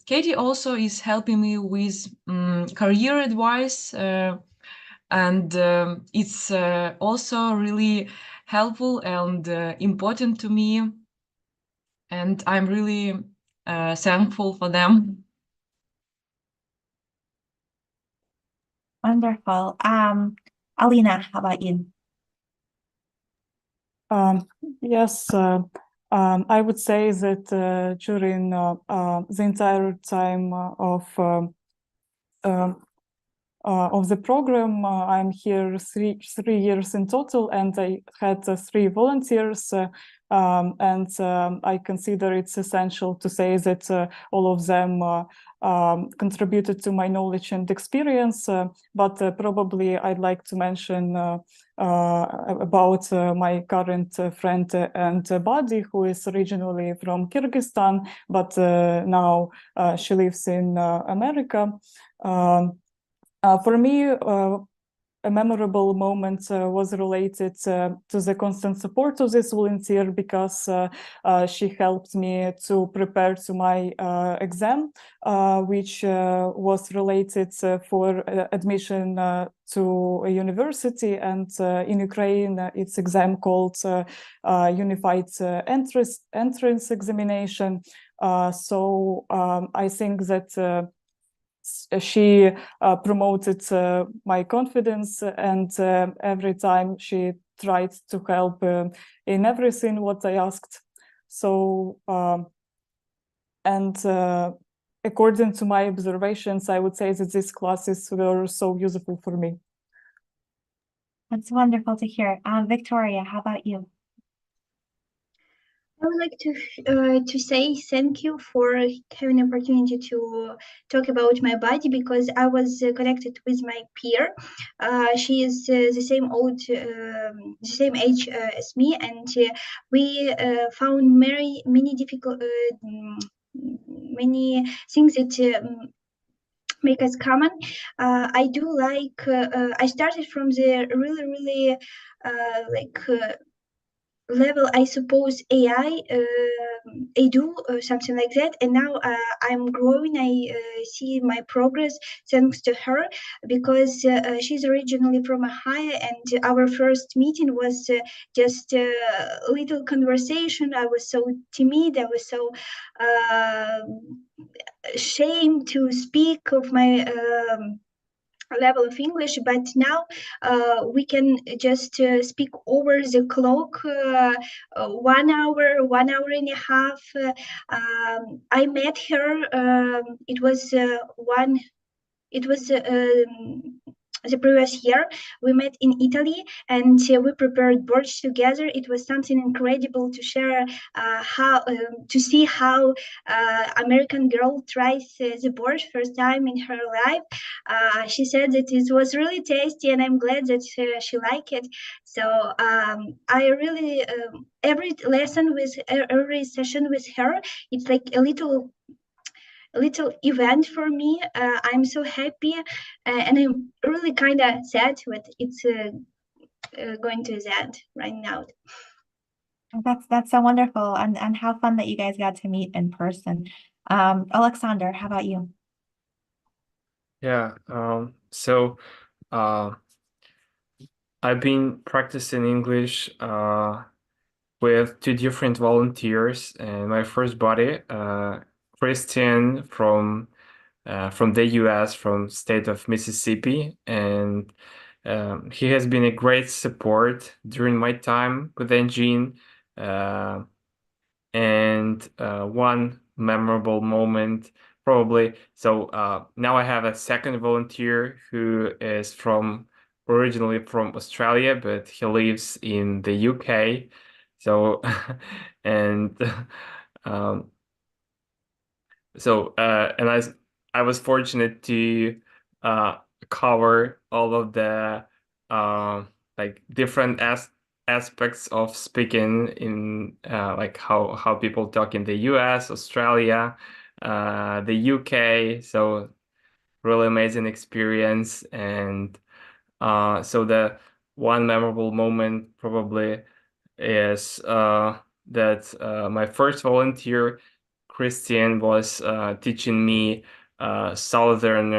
Katie also is helping me with career advice, and it's also really helpful and important to me, and I'm really thankful for them. Wonderful. Alina, how about you? Yes, I would say that during the entire time of the program, I'm here three years in total, and I had 3 volunteers, and I consider it's essential to say that all of them contributed to my knowledge and experience, but probably I'd like to mention about my current friend and buddy, who is originally from Kyrgyzstan, but now she lives in America. For me, a memorable moment was related to the constant support of this volunteer, because she helped me to prepare to my exam, which was related for admission to a university, and in Ukraine it's exam called Unified Entrance Examination. So I think that she promoted my confidence, and every time she tried to help in everything what I asked. So, and according to my observations, I would say that these classes were so useful for me. That's wonderful to hear. Victoria, how about you? I would like to say thank you for having the opportunity to talk about my body, because I was connected with my peer. She is the same age as me, and we found many difficult many things that make us common. I do like. I started from the really level, I suppose, AI, I do something like that, and now I'm growing. I see my progress thanks to her, because she's originally from a high, and our first meeting was just a little conversation. I was so timid. I was so ashamed to speak of my level of English, but now we can just speak over the clock, 1 hour, 1 hour and a half. I met her. It was the previous year. We met in Italy, and we prepared borscht together. It was something incredible to share how to see how American girl tries the borscht first time in her life. She said that it was really tasty, and I'm glad that she liked it. So I really every lesson with every session with her, it's like a little event for me. I'm so happy, and I'm really kind of sad but it's going to that right now. That's so wonderful, and how fun that you guys got to meet in person. Alexander, how about you? Yeah, so I've been practicing English with 2 different volunteers, and my first buddy, Christian from from the US, from state of Mississippi, and he has been a great support during my time with ENGin. And one memorable moment, probably. So now I have a second volunteer who is originally from Australia, but he lives in the UK. So, and um, and I was fortunate to cover all of the like different aspects of speaking in like how people talk in the US, Australia, the UK. So really amazing experience. And so the one memorable moment probably is that my first volunteer, Christian, was teaching me Southern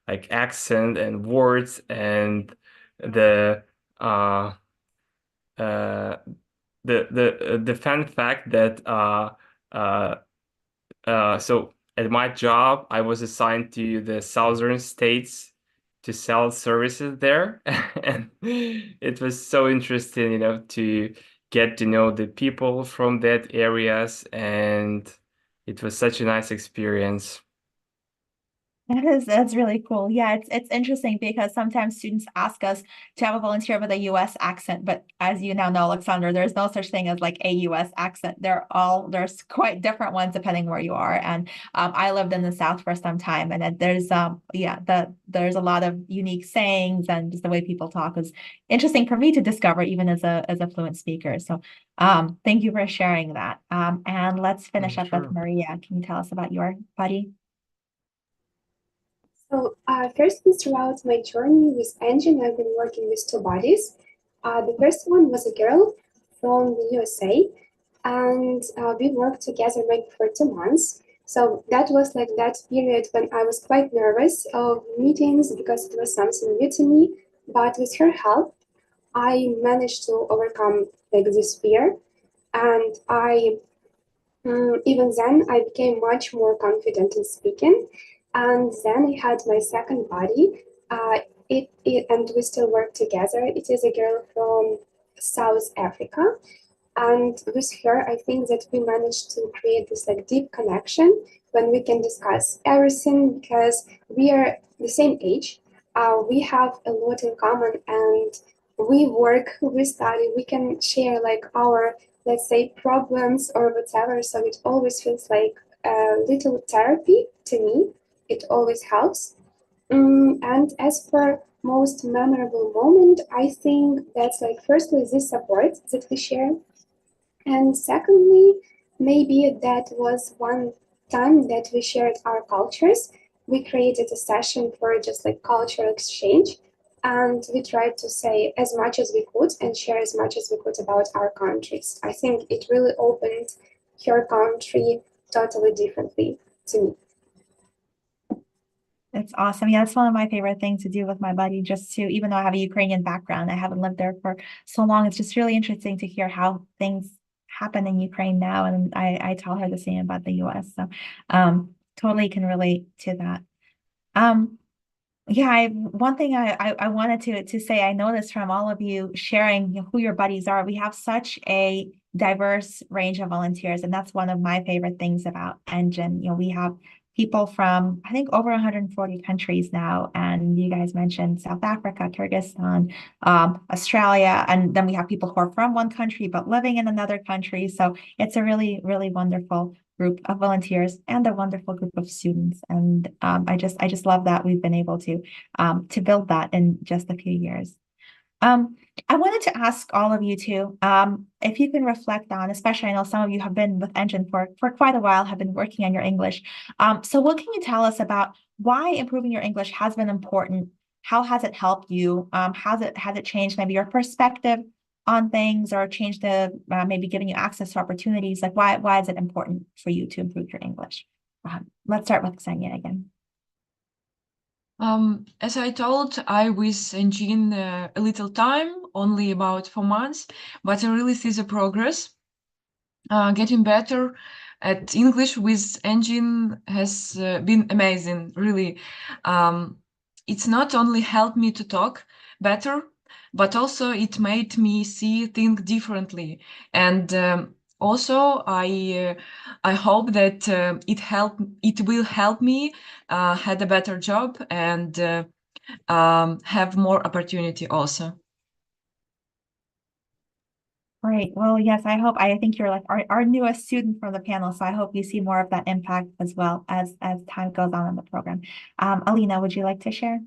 like accent and words, and the uh, uh, the fun fact that uh, so at my job, I was assigned to the southern states to sell services there. And it was so interesting, to get to know the people from that areas. And it was such a nice experience. That's really cool. Yeah, it's interesting because sometimes students ask us to have a volunteer with a US accent, but as you now know, Alexander, there's no such thing as like a US accent. There's quite different ones depending where you are. And I lived in the South for some time, and there's there's a lot of unique sayings, and just the way people talk is interesting for me to discover, even as a fluent speaker. So thank you for sharing that. And let's finish up with Sure. Maria. Can you tell us about your buddy? So firstly, throughout my journey with ENGin, I've been working with two buddies. The first one was a girl from the USA, and we worked together maybe for 2 months. So that was like that period when I was quite nervous of meetings because it was something new to me. But with her help, I managed to overcome like this fear, and even then I became much more confident in speaking. And then I had my second buddy, and we still work together. It is a girl from South Africa. And with her, I think that we managed to create this like deep connection when we can discuss everything because we are the same age. We have a lot in common, and we work, we study, we can share like our, let's say, problems or whatever. So it always feels like a little therapy to me. It always helps. And as for most memorable moment, I think that's like firstly this support that we share, and secondly, maybe that was one time that we shared our cultures. We created a session for just like cultural exchange, and we tried to say as much as we could and share as much as we could about our countries. I think it really opened her country totally differently to me. It's awesome. Yeah, that's one of my favorite things to do with my buddy, just to, even though I have a Ukrainian background, I haven't lived there for so long. It's just really interesting to hear how things happen in Ukraine now. And I tell her the same about the US. So totally can relate to that. Yeah, one thing I wanted to say, I noticed from all of you sharing who your buddies are, we have such a diverse range of volunteers, and that's one of my favorite things about ENGin. We have people from, I think, over 140 countries now, and you guys mentioned South Africa, Kyrgyzstan, Australia, and then we have people who are from one country but living in another country. So it's a really, really wonderful group of volunteers and a wonderful group of students. And I just love that we've been able to build that in just a few years. I wanted to ask all of you too, if you can reflect on, especially I know some of you have been with ENGin for quite a while, have been working on your English. So what can you tell us about why improving your English has been important? How has it helped you? Has it changed maybe your perspective on things, or changed the maybe giving you access to opportunities? Like why is it important for you to improve your English? Let's start with Ksenia again. As I told, I was ENGin a little time, only about 4 months, but I really see the progress, getting better at English with ENGin has been amazing, really. It's not only helped me to talk better, but also it made me see things differently. And also, I hope that it will help me had a better job and have more opportunity also. Great. Well, yes, I think you're like our newest student from the panel, so I hope you see more of that impact as well as time goes on in the program. Alina, would you like to share?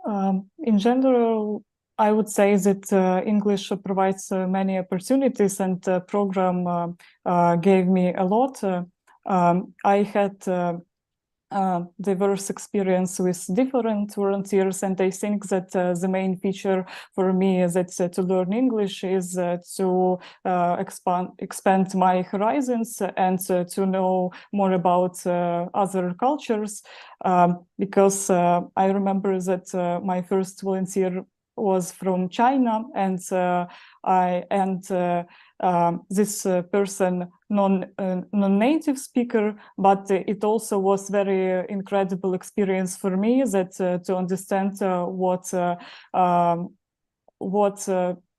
In general, I would say that English provides many opportunities, and the program gave me a lot. I had diverse experience with different volunteers, and I think that the main feature for me is that to learn English is to expand my horizons and to know more about other cultures, because I remember that my first volunteer was from China, and this person non-native speaker, but it also was very incredible experience for me that to understand what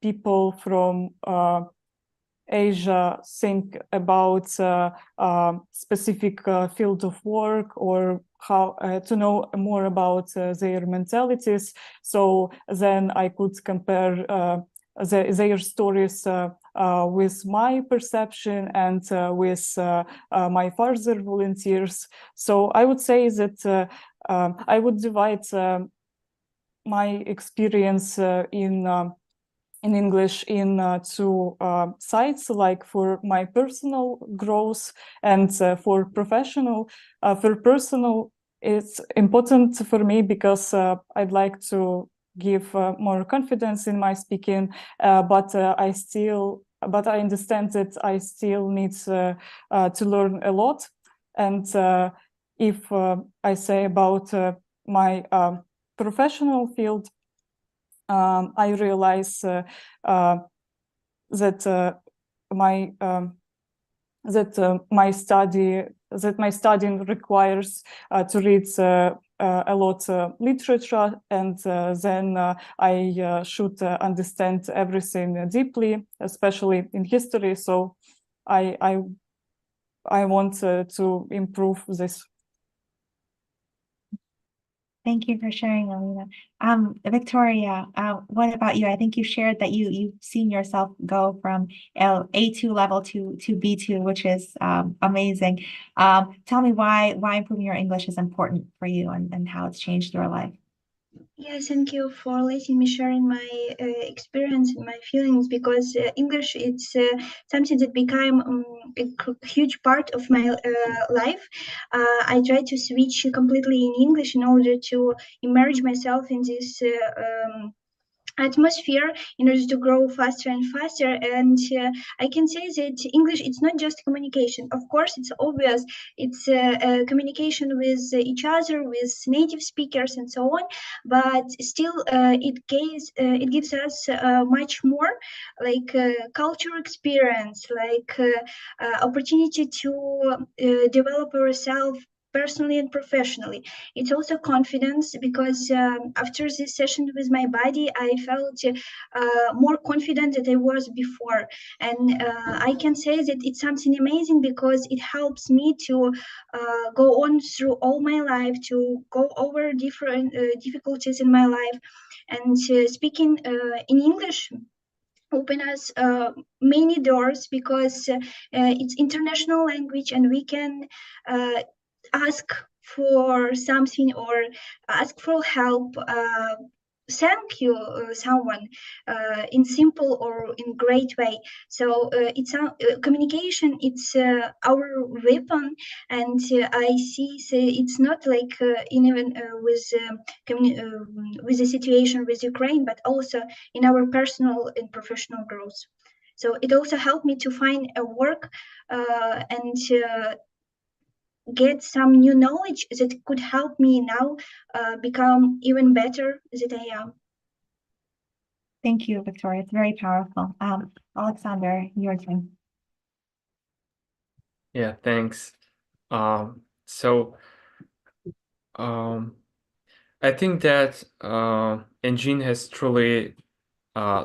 people from Asia think about specific field of work, or how to know more about their mentalities. So then I could compare their stories with my perception and with my further volunteers. So I would say that I would divide my experience in English in two sides, like for my personal growth and for professional. For personal, it's important for me because I'd like to give more confidence in my speaking, but I understand that I still need to learn a lot. And if I say about my professional field, I realize that my studying requires to read a lot literature, and then I should understand everything deeply, especially in history. So I want to improve this. Thank you for sharing, Alina. Victoria, what about you? I think you shared that you've seen yourself go from A2 level to B2, which is amazing. Tell me why improving your English is important for you and how it's changed your life. Yes, thank you for letting me share in my experience and my feelings, because English, it's something that became a huge part of my life. I try to switch completely in English in order to immerse myself in this atmosphere in order to grow faster and faster. And I can say that English, it's not just communication. Of course, it's obvious, it's communication with each other, with native speakers and so on, but still it gives us much more, like culture experience, like opportunity to develop ourselves personally and professionally. It's also confidence, because after this session with my body, I felt more confident than I was before. And I can say that it's something amazing, because it helps me to go on through all my life, to go over different difficulties in my life. And speaking in English open us many doors, because it's international language, and we can ask for something or ask for help, thank you someone in simple or in great way. So it's communication, it's our weapon. And I see, it's not like even with the situation with Ukraine, but also in our personal and professional growth. So it also helped me to find a work and get some new knowledge that could help me now become even better than I am. Thank you, Victoria. It's very powerful. Alexander, your turn. Yeah, thanks. So I think that ENGin has truly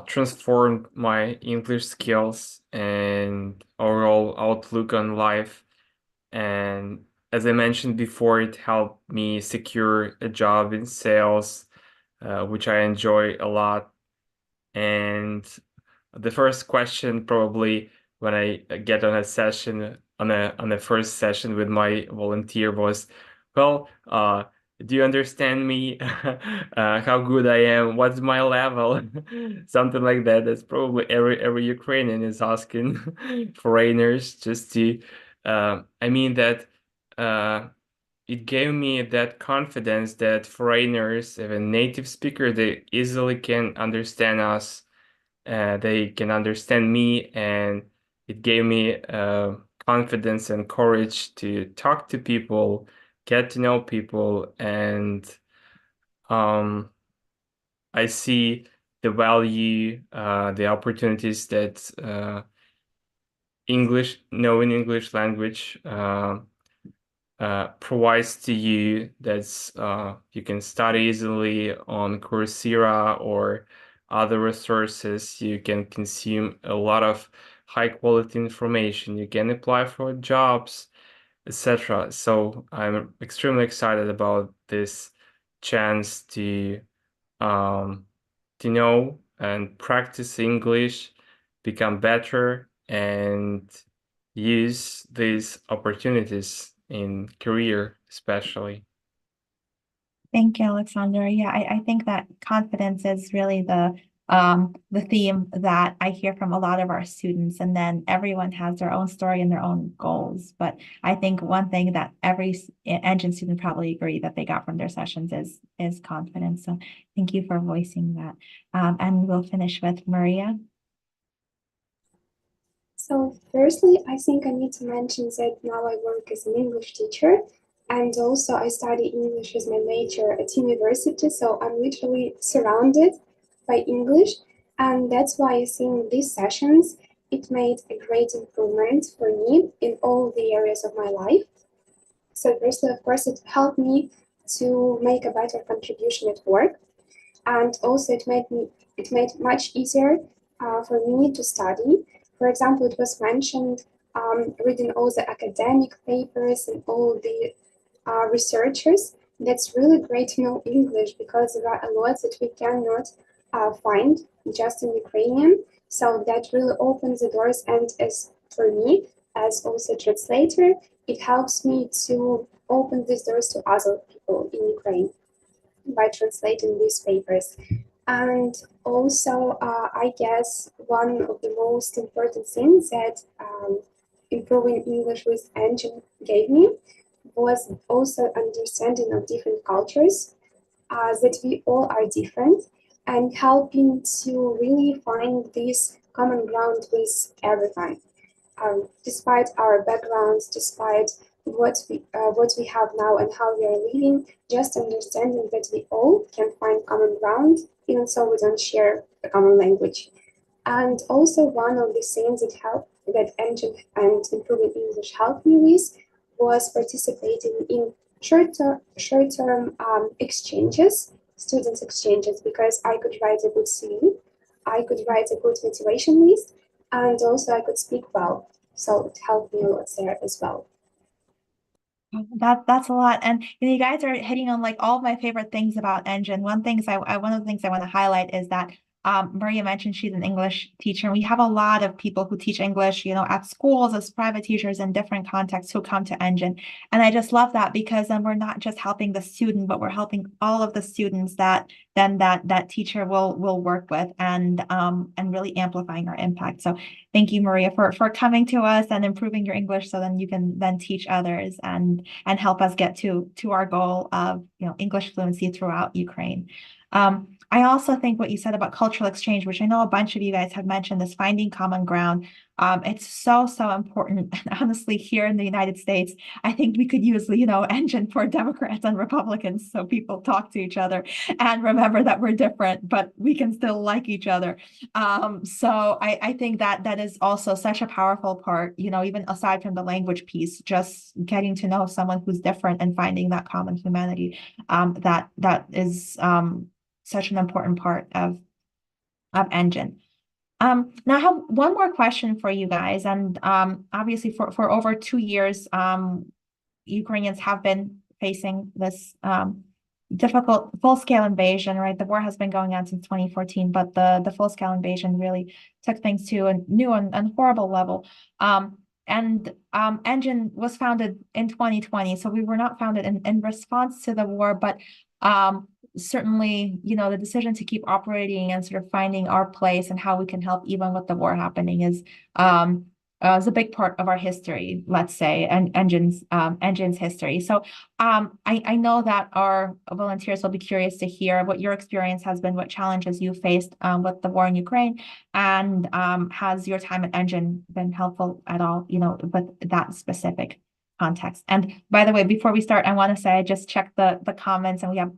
transformed my English skills and overall outlook on life. And as I mentioned before, it helped me secure a job in sales, which I enjoy a lot. And the first question probably when I get on a session on a first session with my volunteer was, well, do you understand me? How good I am? What's my level? Something like that. That's probably every Ukrainian is asking foreigners just to. I mean that it gave me that confidence that foreigners, even native speakers, they easily can understand us. They can understand me, and it gave me confidence and courage to talk to people, get to know people, and I see the value, the opportunities that knowing English language provides to you. That's you can study easily on Coursera or other resources. You can consume a lot of high quality information. You can apply for jobs, etc. So I'm extremely excited about this chance to know and practice English, become better, and use these opportunities in career, especially. Thank you, Alexander. Yeah, I think that confidence is really the theme that I hear from a lot of our students, and then everyone has their own story and their own goals. But I think one thing that every ENGin student probably agree that they got from their sessions is confidence. So thank you for voicing that. And we'll finish with Maria. So firstly, I think I need to mention that now I work as an English teacher, and also I study English as my major at university, so I'm literally surrounded by English, and that's why I think these sessions, it made a great improvement for me in all the areas of my life. So firstly, of course, it helped me to make a better contribution at work, and also it made much easier for me to study. For example, it was mentioned reading all the academic papers and all the researchers. That's really great to know English because there are a lot that we cannot find just in Ukrainian. So that really opens the doors, and as for me, as also a translator, it helps me to open these doors to other people in Ukraine by translating these papers. And also, I guess one of the most important things that improving English with ENGin gave me was also understanding of different cultures, that we all are different, and helping to really find this common ground with everyone. Despite our backgrounds, despite what we have now and how we are living, just understanding that we all can find common ground, even so we don't share a common language. And also one of the things that ENGin and improving English helped me with was participating in short-term exchanges, students exchanges, because I could write a good CV, I could write a good motivation list, and also I could speak well. So it helped me a lot there as well. That's a lot, and you guys are hitting on like all of my favorite things about ENGin. One of the things I want to highlight is that Maria mentioned she's an English teacher, and we have a lot of people who teach English, at schools as private teachers in different contexts who come to ENGin. And I just love that because then we're not just helping the student, but we're helping all of the students that then that teacher will work with, and really amplifying our impact. So thank you, Maria, for coming to us and improving your English so then you can then teach others and help us get to our goal of English fluency throughout Ukraine. I also think what you said about cultural exchange, which I know a bunch of you guys have mentioned, is finding common ground. It's so important. And honestly, here in the United States, I think we could use, ENGin for Democrats and Republicans, so people talk to each other and remember that we're different, but we can still like each other. So I think that is also such a powerful part, even aside from the language piece, just getting to know someone who's different and finding that common humanity. That is such an important part of ENGin. Now I have one more question for you guys, and obviously for over 2 years, Ukrainians have been facing this difficult full-scale invasion, right? The war has been going on since 2014, but the full-scale invasion really took things to a new and horrible level. And ENGin was founded in 2020, so we were not founded in response to the war, but certainly, the decision to keep operating and sort of finding our place and how we can help even with the war happening is a big part of our history, let's say, and ENGin's history. So I know that our volunteers will be curious to hear what your experience has been, what challenges you faced with the war in Ukraine, and has your time at ENGin been helpful at all, with that specific context. And by the way, before we start, I want to say I just checked the comments, and we have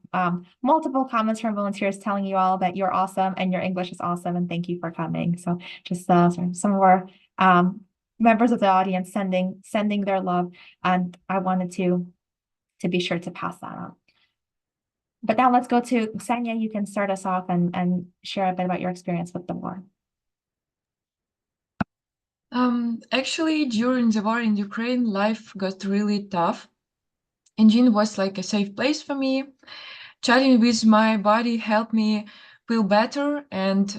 multiple comments from volunteers telling you all that you're awesome and your English is awesome, and thank you for coming. So just some of our members of the audience sending their love, and I wanted to be sure to pass that on. But now let's go to Ksenia. You can start us off and share a bit about your experience with the war. Actually, during the war in Ukraine, life got really tough. ENGin was like a safe place for me. Chatting with my body helped me feel better and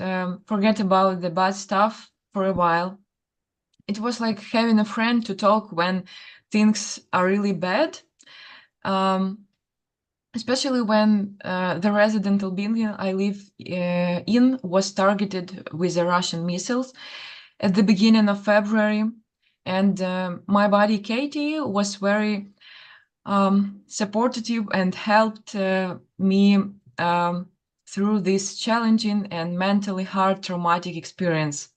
forget about the bad stuff for a while. It was like having a friend to talk when things are really bad, especially when the residential building I live in was targeted with the Russian missiles at the beginning of February. And my buddy Katie was very supportive and helped me through this challenging and mentally hard traumatic experience.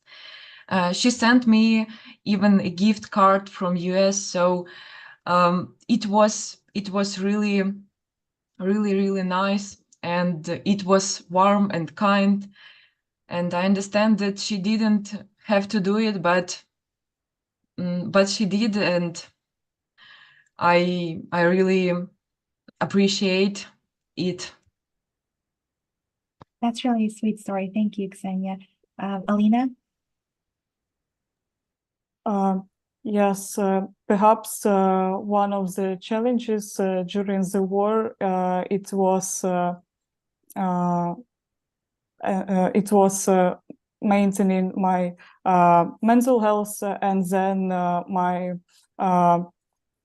She sent me even a gift card from US, so it was really nice, and it was warm and kind. And I understand that she didn't have to do it, but she did, and I really appreciate it. That's really a sweet story. Thank you, Ksenia. Alina? Yes, perhaps one of the challenges during the war it was maintaining my mental health and then my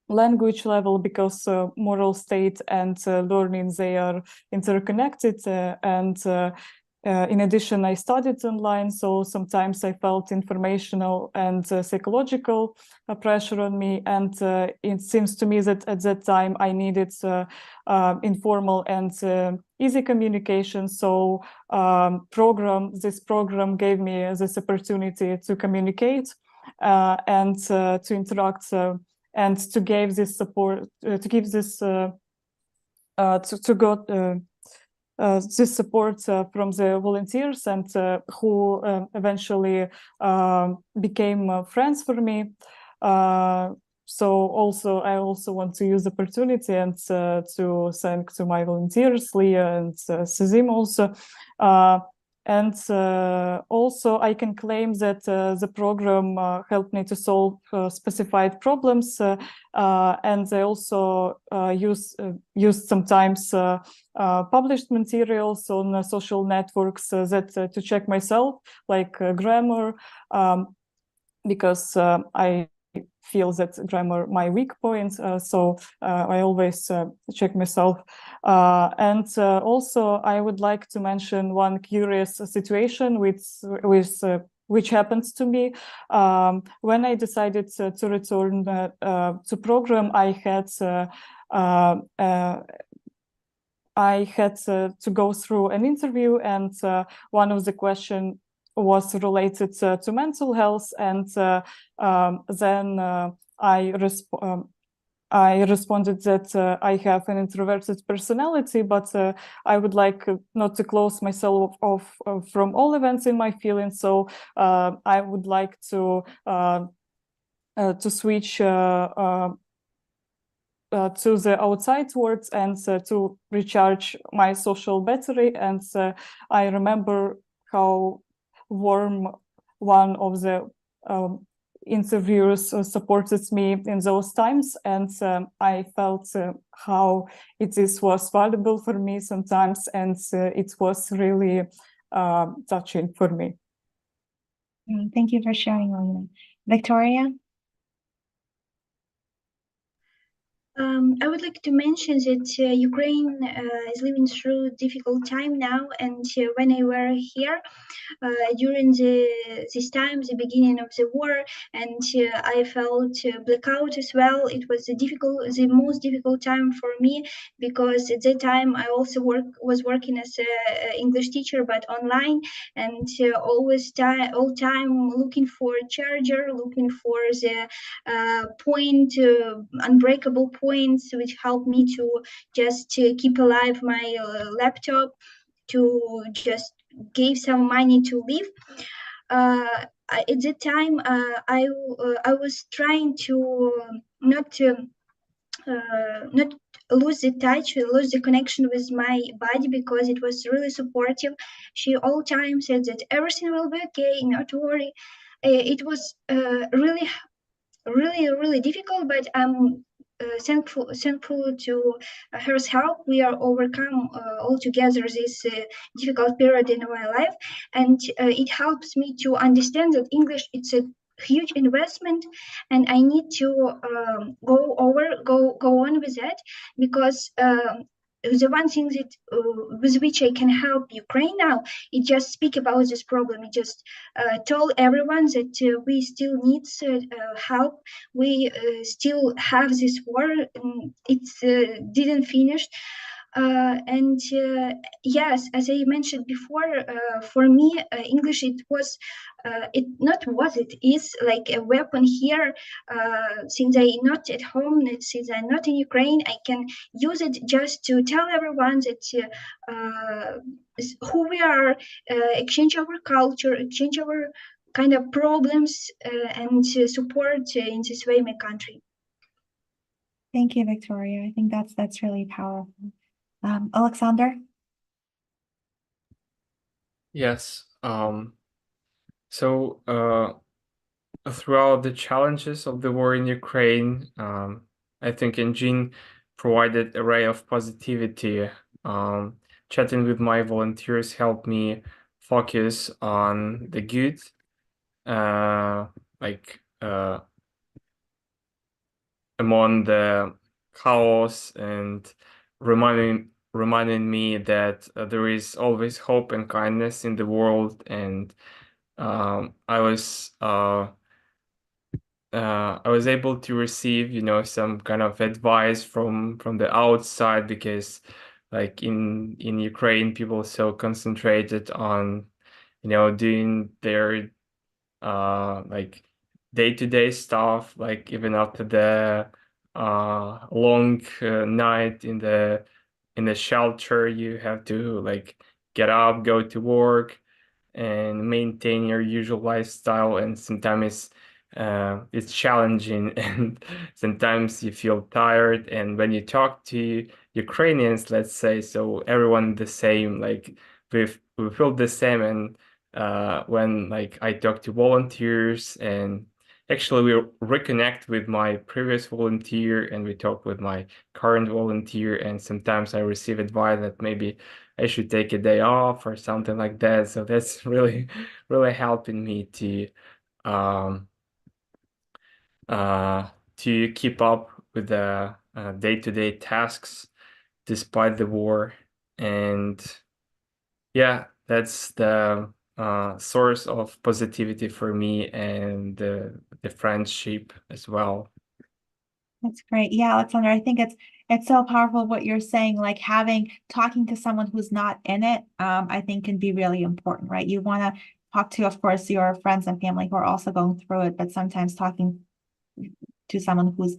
language level, because moral state and learning, they are interconnected, and in addition, I studied online, so sometimes I felt informational and psychological pressure on me, and it seems to me that at that time I needed informal and easy communication. So this program gave me this opportunity to communicate and to interact and to give this support, to give this this support from the volunteers, and who eventually became friends for me. So I also want to use the opportunity and to thank to my volunteers, Leah and Sezim also. And also I can claim that the program helped me to solve specified problems, and I also used sometimes published materials on social networks that to check myself, like grammar, because I feel that grammar my weak point, so I always check myself. And also I would like to mention one curious situation which happens to me. When I decided to return to program, I had to go through an interview, and one of the questions was related to mental health, and then I responded that I have an introverted personality, but I would like not to close myself off from all events in my feelings. So I would like to switch to the outside world and to recharge my social battery. And I remember how warm one of the interviewers supported me in those times, and I felt how it was valuable for me sometimes, and it was really touching for me. Thank you for sharing, Elena. Victoria? I would like to mention that Ukraine is living through a difficult time now, and when I were here during this time, the beginning of the war, and I felt blackout as well. It was the most difficult time for me, because at that time I also was working as an English teacher, but online, and all time looking for a charger, looking for the unbreakable points, which helped me to just keep alive my laptop, to just give some money to live. At that time, I was trying to not lose the touch, lose the connection with my body, because it was really supportive. She all time said that everything will be okay, not worry. It was really difficult, but I'm thankful to her help. We are overcome all together this difficult period in my life, and it helps me to understand that English, it's a huge investment, and I need to go on with that, because the one thing that with which I can help Ukraine now, it just speak about this problem. It just told everyone that we still need help. We still have this war. It's didn't finish. And yes, as I mentioned before, for me, English, it is like a weapon here. Since I'm not at home, since I'm not in Ukraine, I can use it just to tell everyone that who we are, exchange our culture, exchange our kind of problems, and support in this way my country. Thank you, Victoria. I think that's really powerful. Alexander? Yes. So throughout the challenges of the war in Ukraine, I think ENGin provided a ray of positivity. Chatting with my volunteers helped me focus on the good, among the chaos, and reminding me that there is always hope and kindness in the world. And I was able to receive, some kind of advice from the outside, because like in Ukraine, people so concentrated on, doing their like day-to-day stuff, like even after the long night in the shelter, you have to like get up, go to work, and maintain your usual lifestyle. And sometimes it's challenging, and sometimes you feel tired. And when you talk to Ukrainians, let's say, so everyone the same, like we feel the same. And when like I talk to volunteers, and actually we reconnect with my previous volunteer, and we talk with my current volunteer, and sometimes I receive advice that maybe I should take a day off or something like that. So that's really helping me to keep up with the day-to-day tasks despite the war. And yeah, that's the source of positivity for me, and the friendship as well. That's great. Yeah, Alexander, I think it's so powerful what you're saying, like talking to someone who's not in it, I think can be really important, right? You want to talk to, of course, your friends and family who are also going through it, but sometimes talking to someone who's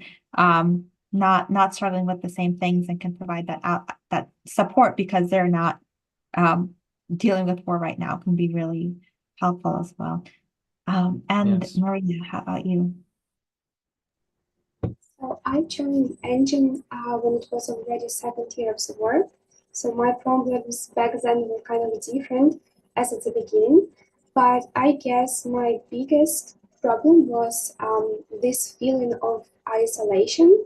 not struggling with the same things and can provide that support because they're not dealing with war right now can be really helpful as well. And Yes. Maria, how about you? So I joined ENGin when it was already second year of the war. So my problems back then were kind of different as at the beginning. But I guess my biggest problem was this feeling of isolation.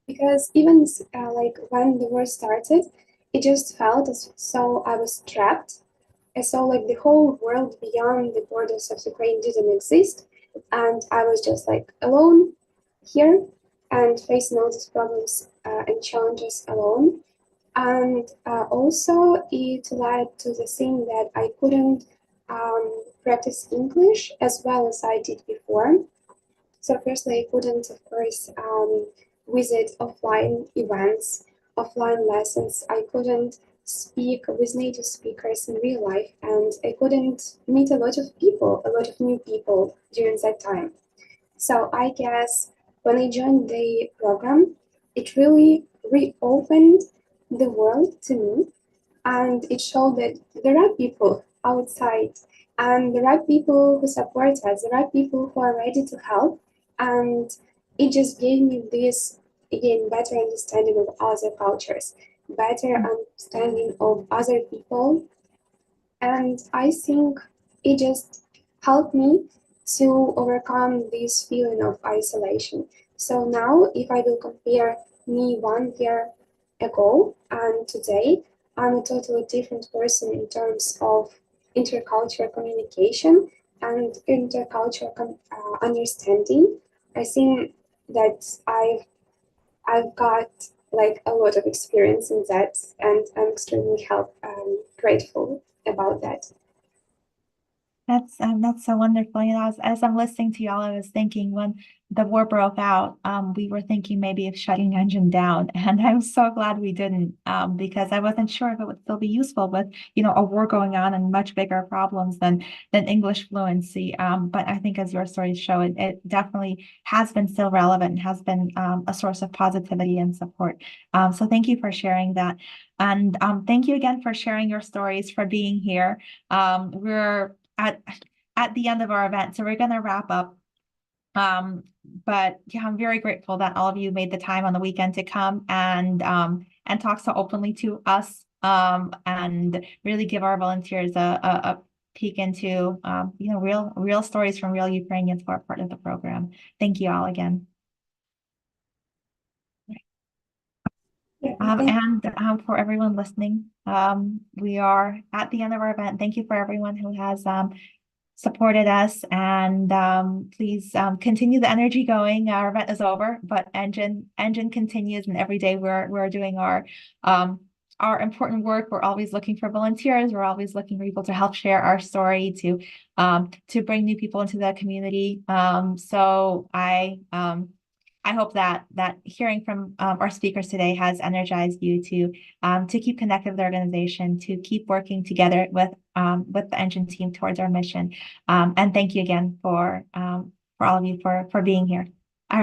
Because even like when the war started, it just felt as though I was trapped. As though like the whole world beyond the borders of Ukraine didn't exist. And I was just like alone here and facing all these problems and challenges alone. And also it led to the thing that I couldn't practice English as well as I did before. So firstly, I couldn't, of course, visit offline events, offline lessons. I couldn't speak with native speakers in real life, and I couldn't meet a lot of people, a lot of new people during that time. So I guess when I joined the program, it really reopened the world to me, and it showed that there are people outside, and there are people who support us, there are people who are ready to help, and it just gave me this, again, better understanding of other cultures, better understanding of other people, and I think it just helped me to overcome this feeling of isolation. So now, if I will compare me 1 year ago and today, I'm a totally different person in terms of intercultural communication and intercultural understanding. I think that I've got like a lot of experience in that, and I'm extremely grateful about that. That's so wonderful. You know, as I'm listening to y'all, I was thinking when the war broke out, we were thinking maybe of shutting ENGin down, and I'm so glad we didn't, because I wasn't sure if it would still be useful with, you know, a war going on and much bigger problems than English fluency. But I think as your stories show, it definitely has been still relevant and has been a source of positivity and support. So thank you for sharing that, and thank you again for sharing your stories, for being here. We're at the end of our event, so we're going to wrap up. But yeah, I'm very grateful that all of you made the time on the weekend to come and talk so openly to us, and really give our volunteers a peek into you know, real stories from real Ukrainians who are part of the program. Thank you all again. And for everyone listening, we are at the end of our event. Thank you for everyone who has supported us, and please continue the energy going. Our event is over, but ENGin continues, and every day we're doing our important work. We're always looking for volunteers. We're always looking for people to help share our story, to bring new people into the community. So I hope that hearing from our speakers today has energized you to keep connected with the organization, to keep working together with the ENGin team towards our mission. And thank you again for all of you for being here.